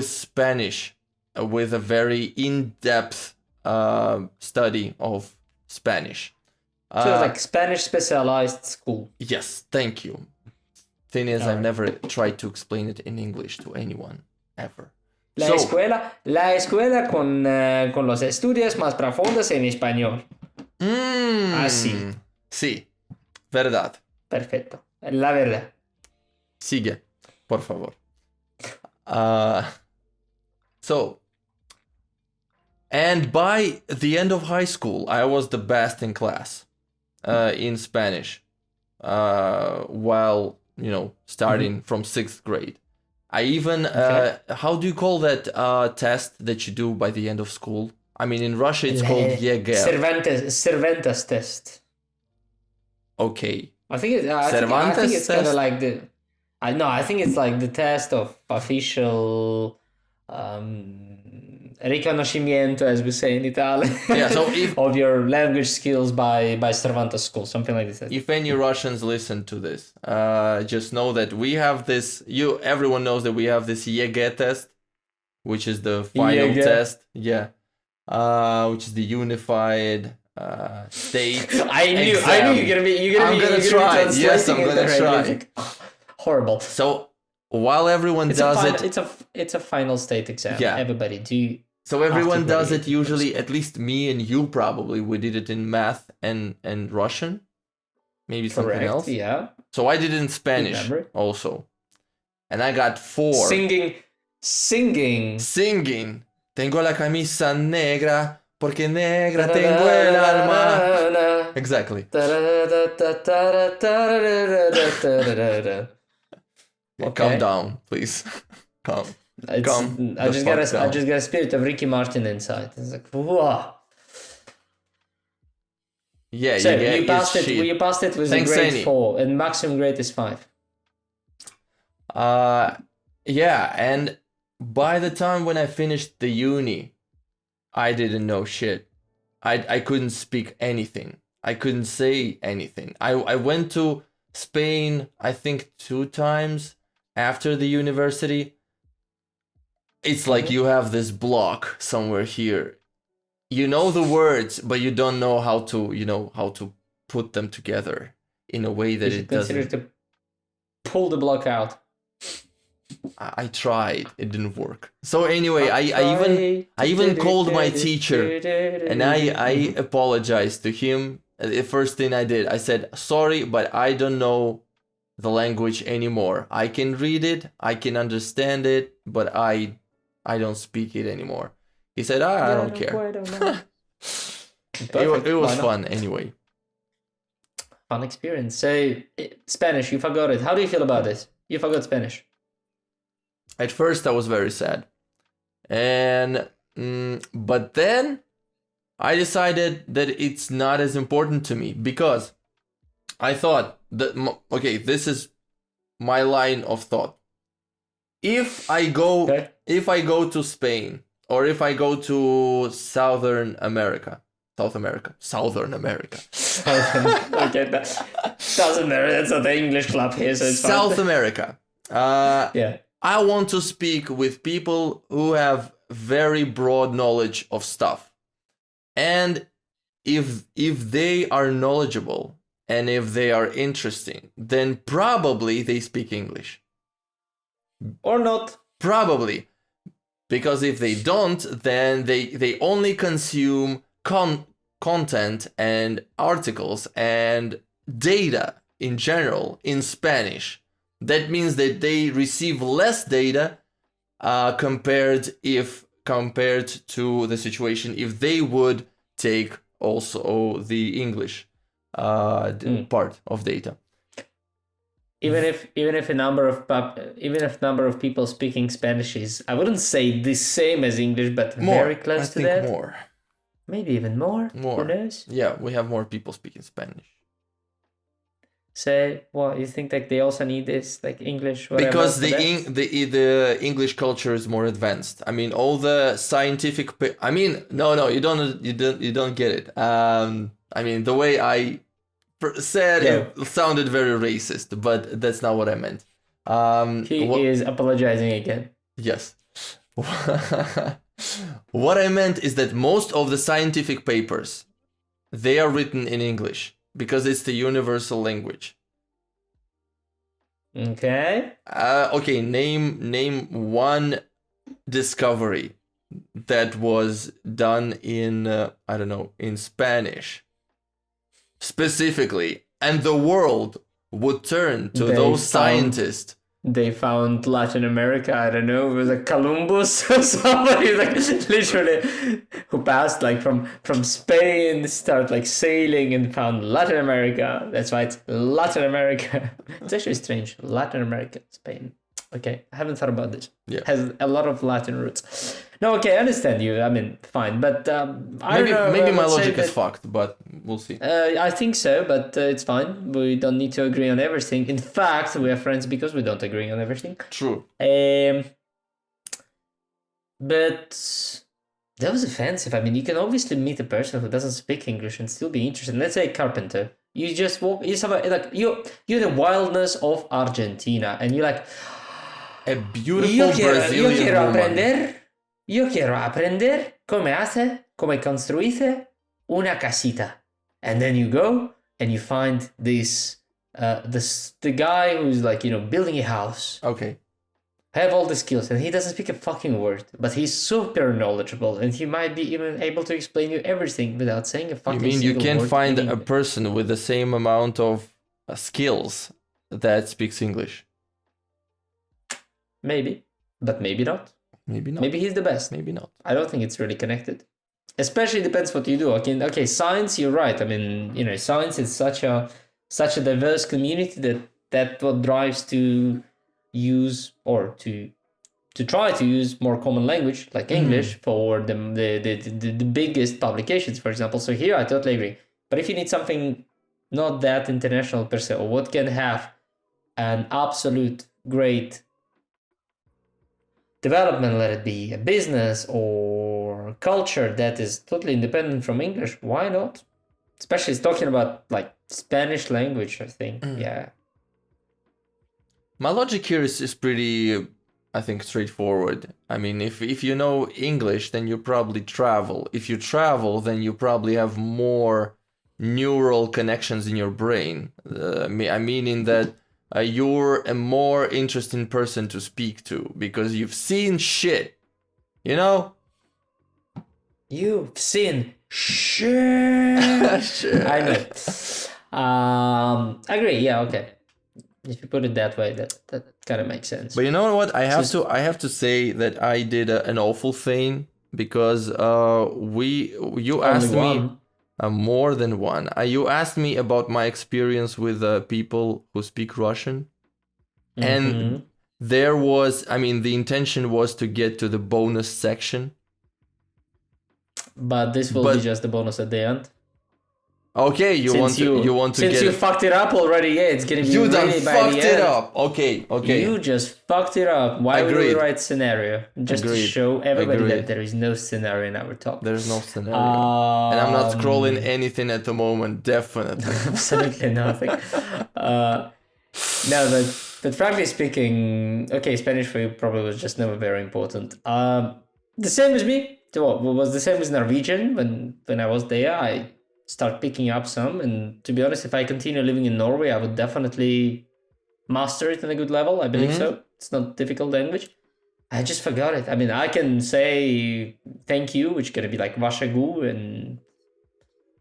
Speaker 2: Spanish, with a very in-depth study of Spanish.
Speaker 1: So it's like Spanish specialized school.
Speaker 2: Yes, thank you. Thing is, I've never tried to explain it in English to anyone, ever.
Speaker 1: La escuela con los estudios más profundos en español. Así.
Speaker 2: Sí, verdad.
Speaker 1: Perfecto. La verdad.
Speaker 2: Sigue, por favor. So, and by the end of high school, I was the best in class in Spanish. While, starting from 6th grade. I even, how do you call that test that you do by the end of school? I mean, in Russia, it's called Yeger.
Speaker 1: Cervantes test.
Speaker 2: Okay.
Speaker 1: I think it's kind of like the... I think it's like the test of official riconoscimento, as we say in Italian.
Speaker 2: Yeah, so
Speaker 1: of your language skills by Cervantes school, something like this.
Speaker 2: If any Russians listen to this, just know that we have this. Everyone knows that we have this Yeger test, which is the final test. Yeah, which is the unified state.
Speaker 1: I knew you're gonna
Speaker 2: try. Yes, I'm gonna try.
Speaker 1: Horrible.
Speaker 2: So while everyone does it,
Speaker 1: it's a final state exam.
Speaker 2: Yeah.
Speaker 1: Everybody do.
Speaker 2: So everyone does it usually. At least me and you probably. We did it in math and Russian, maybe something else.
Speaker 1: Yeah.
Speaker 2: So I did it in Spanish also, and I got 4.
Speaker 1: Singing.
Speaker 2: Tengo la camisa negra porque negra tengo el alma. Exactly. Okay. Calm down, please. Calm.
Speaker 1: I just got a spirit of Ricky Martin inside. It's like, whoa.
Speaker 2: Yeah,
Speaker 1: so you passed it with a grade 4, and maximum grade is 5.
Speaker 2: Yeah, and by the time when I finished the uni, I didn't know shit. I couldn't speak anything. I couldn't say anything. I went to Spain, I think 2 times after the university. It's like you have this block somewhere here. You know the words, but you don't know how to put them together in a way that it doesn't.
Speaker 1: Consider to pull the block out.
Speaker 2: I tried. It didn't work. So anyway, I even called my teacher and I apologized to him. The first thing I did, I said, sorry, but I don't know the language anymore. I can read it, I can understand it, but I don't speak it anymore. He said, I don't care. It was fun anyway.
Speaker 1: Fun experience. So, Spanish, you forgot it. How do you feel about this? You forgot Spanish.
Speaker 2: At first, I was very sad. And but then I decided that it's not as important to me because I thought that, okay, this is my line of thought. If I go to Spain, or if I go to Southern America.
Speaker 1: Okay, that doesn't matter. That's not the English club here, so it's
Speaker 2: South
Speaker 1: fine.
Speaker 2: America.
Speaker 1: Yeah.
Speaker 2: I want to speak with people who have very broad knowledge of stuff. And if they are knowledgeable and if they are interesting, then probably they speak English.
Speaker 1: Or not.
Speaker 2: Probably. Because if they don't, then they only consume content and articles and data in general in Spanish. That means that they receive less data compared to the situation if they would take also the English part of data.
Speaker 1: Even if number of people speaking Spanish is, I wouldn't say the same as English, but very close to that.
Speaker 2: More.
Speaker 1: Maybe even more. Who knows?
Speaker 2: Yeah, we have more people speaking Spanish.
Speaker 1: So, what you think that they also need this, like English? Whatever,
Speaker 2: because the English culture is more advanced. I mean, all the scientific. No, you don't get it. I mean, the way I said it sounded very racist, but that's not what I meant.
Speaker 1: He is apologizing again.
Speaker 2: Yes. What I meant is that most of the scientific papers, they are written in English because it's the universal language.
Speaker 1: Okay.
Speaker 2: Okay. Name one discovery that was done in in Spanish specifically, and the world would turn to those scientists.
Speaker 1: They found Latin America. I don't know. It was like Columbus or somebody, like literally, who passed like from Spain, start like sailing and found Latin America. That's why it's Latin America. It's actually strange. Latin America, Spain. Okay, I haven't thought about this.
Speaker 2: Yeah,
Speaker 1: has a lot of Latin roots. No, okay, I understand you. I mean, fine, but I don't know.
Speaker 2: Maybe my logic is fucked, but we'll see.
Speaker 1: I think so, but it's fine. We don't need to agree on everything. In fact, we are friends because we don't agree on everything.
Speaker 2: True.
Speaker 1: But that was offensive. I mean, you can obviously meet a person who doesn't speak English and still be interested. Let's say a carpenter. You just walk. You're the wildness of Argentina, and you're like,
Speaker 2: a beautiful Brazilian woman.
Speaker 1: Yo quiero aprender cómo construirse una casita. And then you go and you find the guy who's like, building a house.
Speaker 2: Okay.
Speaker 1: Have all the skills, and he doesn't speak a fucking word, but he's super knowledgeable, and he might be even able to explain you everything without saying a fucking word.
Speaker 2: You mean you can't find a person with the same amount of skills that speaks English?
Speaker 1: Maybe, but maybe not.
Speaker 2: Maybe not.
Speaker 1: Maybe he's the best.
Speaker 2: Maybe not.
Speaker 1: I don't think it's really connected. Especially depends what you do. Okay, science, you're right. I mean, science is such a diverse community that what drives to use or to try to use more common language like English for the biggest publications, for example. So here I totally agree. But if you need something not that international per se, or what can have an absolute great development, let it be a business or culture that is totally independent from English, why not? Especially it's talking about like Spanish language, I think. Yeah.
Speaker 2: My logic here is pretty, I think, straightforward. I mean, if you know English, then you probably travel. If you travel, then you probably have more neural connections in your brain. I mean in that you're a more interesting person to speak to because you've seen shit, You've
Speaker 1: seen shit.
Speaker 2: Shit.
Speaker 1: I know. I agree. Yeah. Okay. If you put it that way, that kind of makes sense.
Speaker 2: But you know what? I have to say that I did an awful thing because you asked me more than one. You asked me about my experience with people who speak Russian, and there was, the intention was to get to the bonus section.
Speaker 1: But this will be just the bonus at the end.
Speaker 2: Okay, you want to
Speaker 1: since
Speaker 2: get
Speaker 1: you fucked it up already, yeah, it's gonna be
Speaker 2: you done
Speaker 1: really by
Speaker 2: fucked
Speaker 1: the
Speaker 2: it
Speaker 1: end.
Speaker 2: up. Okay.
Speaker 1: You just fucked it up. Why would we
Speaker 2: Agreed.
Speaker 1: write scenario? Just to
Speaker 2: Agreed.
Speaker 1: show everybody
Speaker 2: Agreed.
Speaker 1: that there is no scenario in our top.
Speaker 2: There's no scenario. And I'm not scrolling anything at the moment, definitely.
Speaker 1: Absolutely nothing. No, but frankly speaking, okay, Spanish for you probably was just never very important. The same as me. Was the same as Norwegian when I was there. I start picking up some, and to be honest, if I continue living in Norway, I would definitely master it in a good level. I believe so. It's not a difficult language. I just forgot it. I mean, I can say thank you, which is gonna be like vashagu,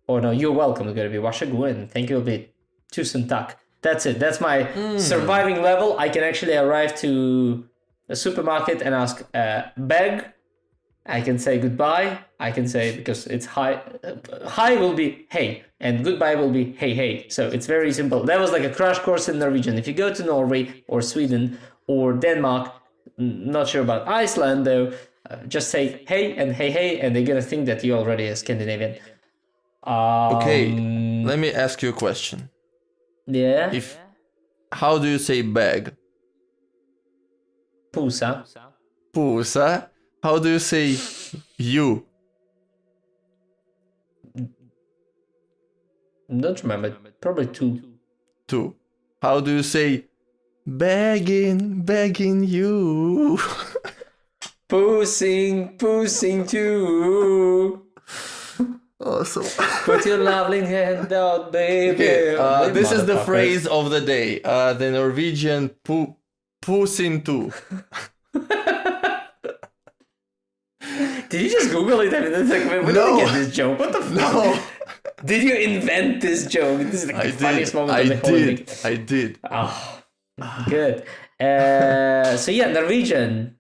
Speaker 1: or no, you're welcome. It's gonna be vashagu, and thank you will be tusen tak. That's it. That's my surviving level. I can actually arrive to a supermarket and ask beg. I can say goodbye. I can say, because it's hi. Hi will be hey, and goodbye will be hey hey. So it's very simple. That was like a crash course in Norwegian. If you go to Norway or Sweden or Denmark, not sure about Iceland though, just say hey and hey hey, and they're gonna think that you're already a Scandinavian.
Speaker 2: Okay, let me ask you a question.
Speaker 1: Yeah.
Speaker 2: How do you say bag?
Speaker 1: Pusa.
Speaker 2: Pusa. How do you say you?
Speaker 1: Don't remember. Probably two.
Speaker 2: How do you say begging you?
Speaker 1: Pussing too.
Speaker 2: Awesome.
Speaker 1: Put your lovely hand out, baby.
Speaker 2: Okay, this is the phrase of the day. The Norwegian pussing too.
Speaker 1: Did you just Google it? I mean, it's like, where did you get this joke? What the fuck?
Speaker 2: No.
Speaker 1: Did you invent this joke? This is like the funniest moment of the whole week.
Speaker 2: I did.
Speaker 1: Oh, good. So yeah, Norwegian.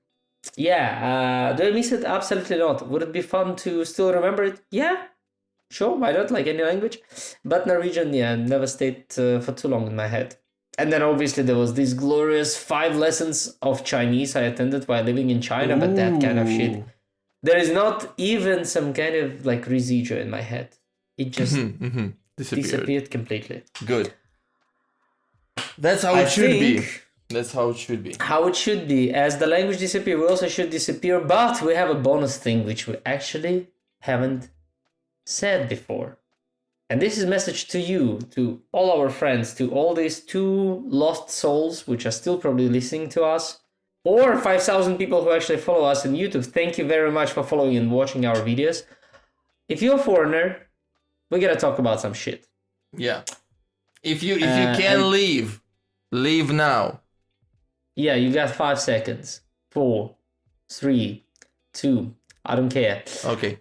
Speaker 1: Yeah. Do I miss it? Absolutely not. Would it be fun to still remember it? Yeah. Sure, why not? Like any language. But Norwegian, yeah, never stayed for too long in my head. And then obviously there was these glorious 5 lessons of Chinese I attended while living in China, but that kind of shit. There is not even some kind of like residue in my head. It just disappeared completely.
Speaker 2: Good. That's how it should be. That's how it should be.
Speaker 1: How it should be. As the language disappears, we also should disappear. But we have a bonus thing which we actually haven't said before. And this is a message to you, to all our friends, to all these 2 lost souls which are still probably listening to us, or 5,000 people who actually follow us on YouTube. Thank you very much for following and watching our videos. If you're a foreigner, we're gonna talk about some shit.
Speaker 2: Yeah. If you can leave now.
Speaker 1: Yeah, you got 5 seconds. 4, 3, 2, I don't care.
Speaker 2: Okay.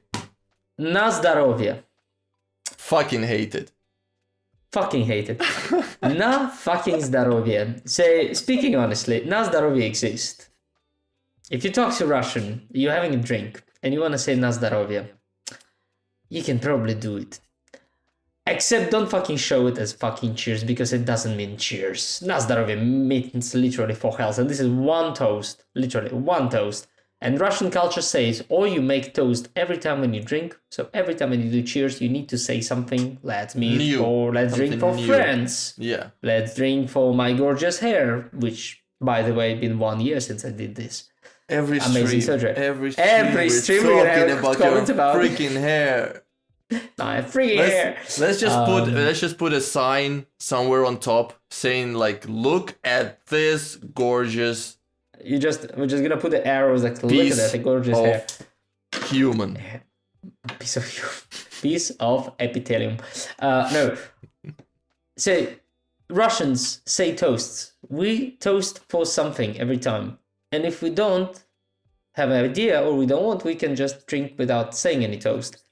Speaker 1: Na zdrowie.
Speaker 2: Fucking hate it.
Speaker 1: Fucking hate it. Na fucking zdrowie. So, speaking honestly, na zdrowie exists. If you talk to Russian, you're having a drink, and you want to say na zdrowie, you can probably do it. Except don't fucking show it as fucking cheers, because it doesn't mean cheers. Na zdrowie means literally for health, and this is one toast. Literally, one toast. And Russian culture says, or you make toast every time when you drink. So every time when you do cheers, you need to say something. Let's meet for, let's drink for friends.
Speaker 2: Yeah.
Speaker 1: Let's drink for my gorgeous hair, which, by the way, been 1 year since I did this.
Speaker 2: Every
Speaker 1: amazing
Speaker 2: stream,
Speaker 1: surgery.
Speaker 2: every
Speaker 1: stream
Speaker 2: we're
Speaker 1: we're
Speaker 2: talking about your
Speaker 1: about
Speaker 2: freaking hair.
Speaker 1: My freaking hair.
Speaker 2: Let's just put a sign somewhere on top saying like, look at this gorgeous.
Speaker 1: We're just gonna put the arrows like, look at that, the gorgeous hair.
Speaker 2: Human.
Speaker 1: Piece of epithelium. No. So Russians say toasts. We toast for something every time. And if we don't have an idea or we don't want, we can just drink without saying any toast.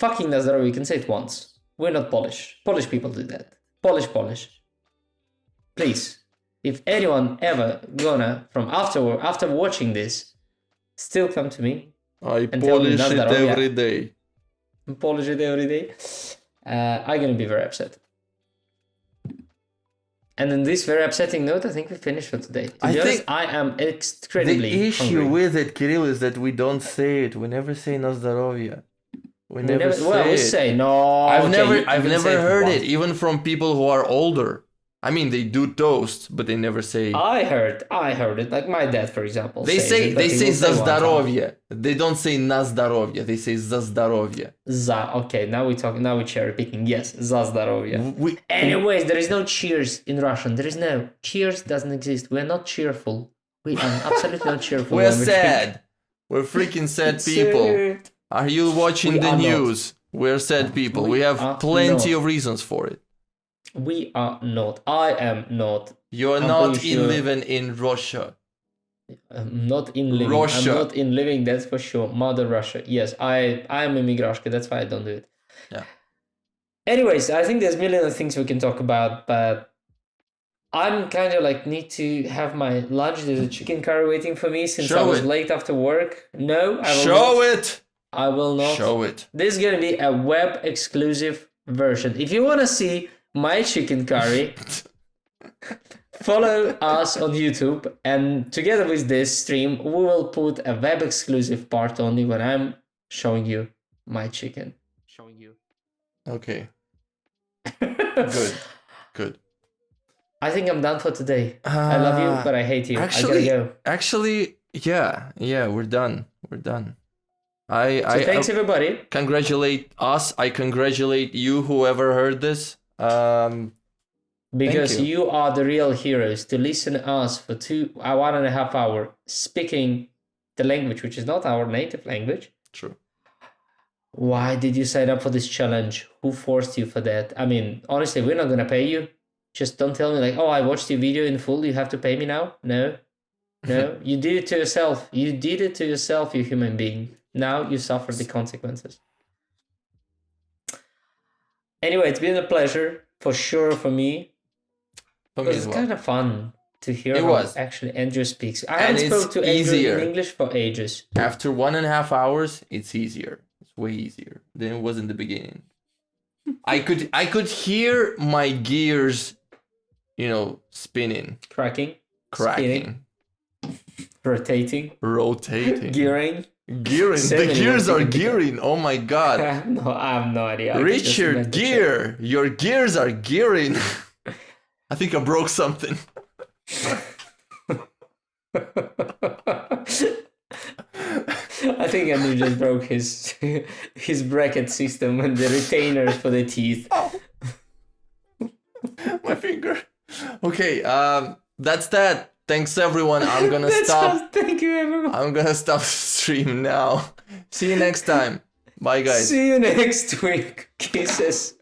Speaker 1: Fucking Nazarov, we can say it once. We're not Polish. Polish people do that. Polish. Please. If anyone ever gonna, from after watching this, still come to me.
Speaker 2: I polish it every day.
Speaker 1: Polish it every day. I'm gonna be very upset. And on this very upsetting note, I think we finished for today. I am incredibly
Speaker 2: The issue
Speaker 1: hungry.
Speaker 2: with it, Kirill, is that we don't say it. We never say na zdarovia. We
Speaker 1: They
Speaker 2: never
Speaker 1: well, we
Speaker 2: say it.
Speaker 1: say no.
Speaker 2: I've
Speaker 1: okay,
Speaker 2: never heard it, even from people who are older. I mean, they do toast, but they never say.
Speaker 1: I heard it. Like my dad, for example.
Speaker 2: They
Speaker 1: says
Speaker 2: say
Speaker 1: it, but
Speaker 2: they
Speaker 1: he
Speaker 2: say
Speaker 1: will say one time.
Speaker 2: zazdarovye. They don't say na zdarovye. They say zazdarovye.
Speaker 1: Okay, now we're cherry picking. Yes, za zdarovye.
Speaker 2: We
Speaker 1: Anyways, there is no cheers in Russian. There is no cheers. Doesn't exist. We're not cheerful. We are absolutely not cheerful.
Speaker 2: we're
Speaker 1: when we drink.
Speaker 2: sad. We're freaking sad people. Are you watching
Speaker 1: We
Speaker 2: the
Speaker 1: are not.
Speaker 2: news? We're sad people. We have
Speaker 1: are
Speaker 2: plenty
Speaker 1: not.
Speaker 2: of reasons for it.
Speaker 1: We are not. I am not.
Speaker 2: You're
Speaker 1: I'm
Speaker 2: not
Speaker 1: pretty
Speaker 2: in
Speaker 1: sure.
Speaker 2: living in Russia.
Speaker 1: I'm not in living.
Speaker 2: Russia.
Speaker 1: I'm not in living. That's for sure. Mother Russia. Yes, I am a migrashka. That's why I don't do it.
Speaker 2: Yeah.
Speaker 1: Anyways, I think there's a million of things we can talk about, but I'm kind of like need to have my lunch. There's a chicken curry waiting for me since I
Speaker 2: Show
Speaker 1: was
Speaker 2: it.
Speaker 1: late after work. No, I will
Speaker 2: Show
Speaker 1: not.
Speaker 2: it.
Speaker 1: I will not.
Speaker 2: Show it.
Speaker 1: This is gonna be a web exclusive version. If you wanna see my chicken curry, follow us on YouTube, and together with this stream, we will put a web exclusive part only when I'm showing you my chicken.
Speaker 2: Okay. Good. Good.
Speaker 1: I think I'm done for today. I love you, but I hate you. I gotta go.
Speaker 2: Actually, yeah, we're done. We're done.
Speaker 1: So thanks everybody.
Speaker 2: Congratulate us. I congratulate you, whoever heard this.
Speaker 1: Because
Speaker 2: you.
Speaker 1: you are the real heroes to listen to us for 1.5 hours speaking the language which is not our native language.
Speaker 2: True.
Speaker 1: Why did you sign up for this challenge? Who forced you for that? I mean, honestly, we're not gonna pay you. Just don't tell me like, oh, I watched your video in full, you have to pay me now. No, you did it to yourself. You did it to yourself, you human being. Now you suffer the consequences. Anyway, it's been a pleasure for sure for me.
Speaker 2: For
Speaker 1: It
Speaker 2: me
Speaker 1: was
Speaker 2: as well.
Speaker 1: kind of fun to hear
Speaker 2: It
Speaker 1: how
Speaker 2: was.
Speaker 1: actually Andrew speaks. I
Speaker 2: And
Speaker 1: haven't
Speaker 2: it's
Speaker 1: spoke to Andrew
Speaker 2: easier.
Speaker 1: in English for ages.
Speaker 2: After 1.5 hours, it's easier. It's way easier than it was in the beginning. I could hear my gears, spinning,
Speaker 1: Cracking,
Speaker 2: cracking,
Speaker 1: rotating,
Speaker 2: rotating,
Speaker 1: gearing.
Speaker 2: gearing.
Speaker 1: So
Speaker 2: The
Speaker 1: many
Speaker 2: gears
Speaker 1: words
Speaker 2: are
Speaker 1: to think about.
Speaker 2: gearing. Oh my god.
Speaker 1: I have no idea. I can just
Speaker 2: Richard,
Speaker 1: imagine the
Speaker 2: gear. Your gears are gearing. I think I broke something.
Speaker 1: I think Andrew just broke his bracket system and the retainers for the teeth.
Speaker 2: My finger. Okay, that's that. Thanks everyone. I'm gonna
Speaker 1: That's
Speaker 2: stop.
Speaker 1: all. Thank you, everyone.
Speaker 2: I'm gonna stop the stream now. See you next time. Bye guys.
Speaker 1: See you next week. Kisses.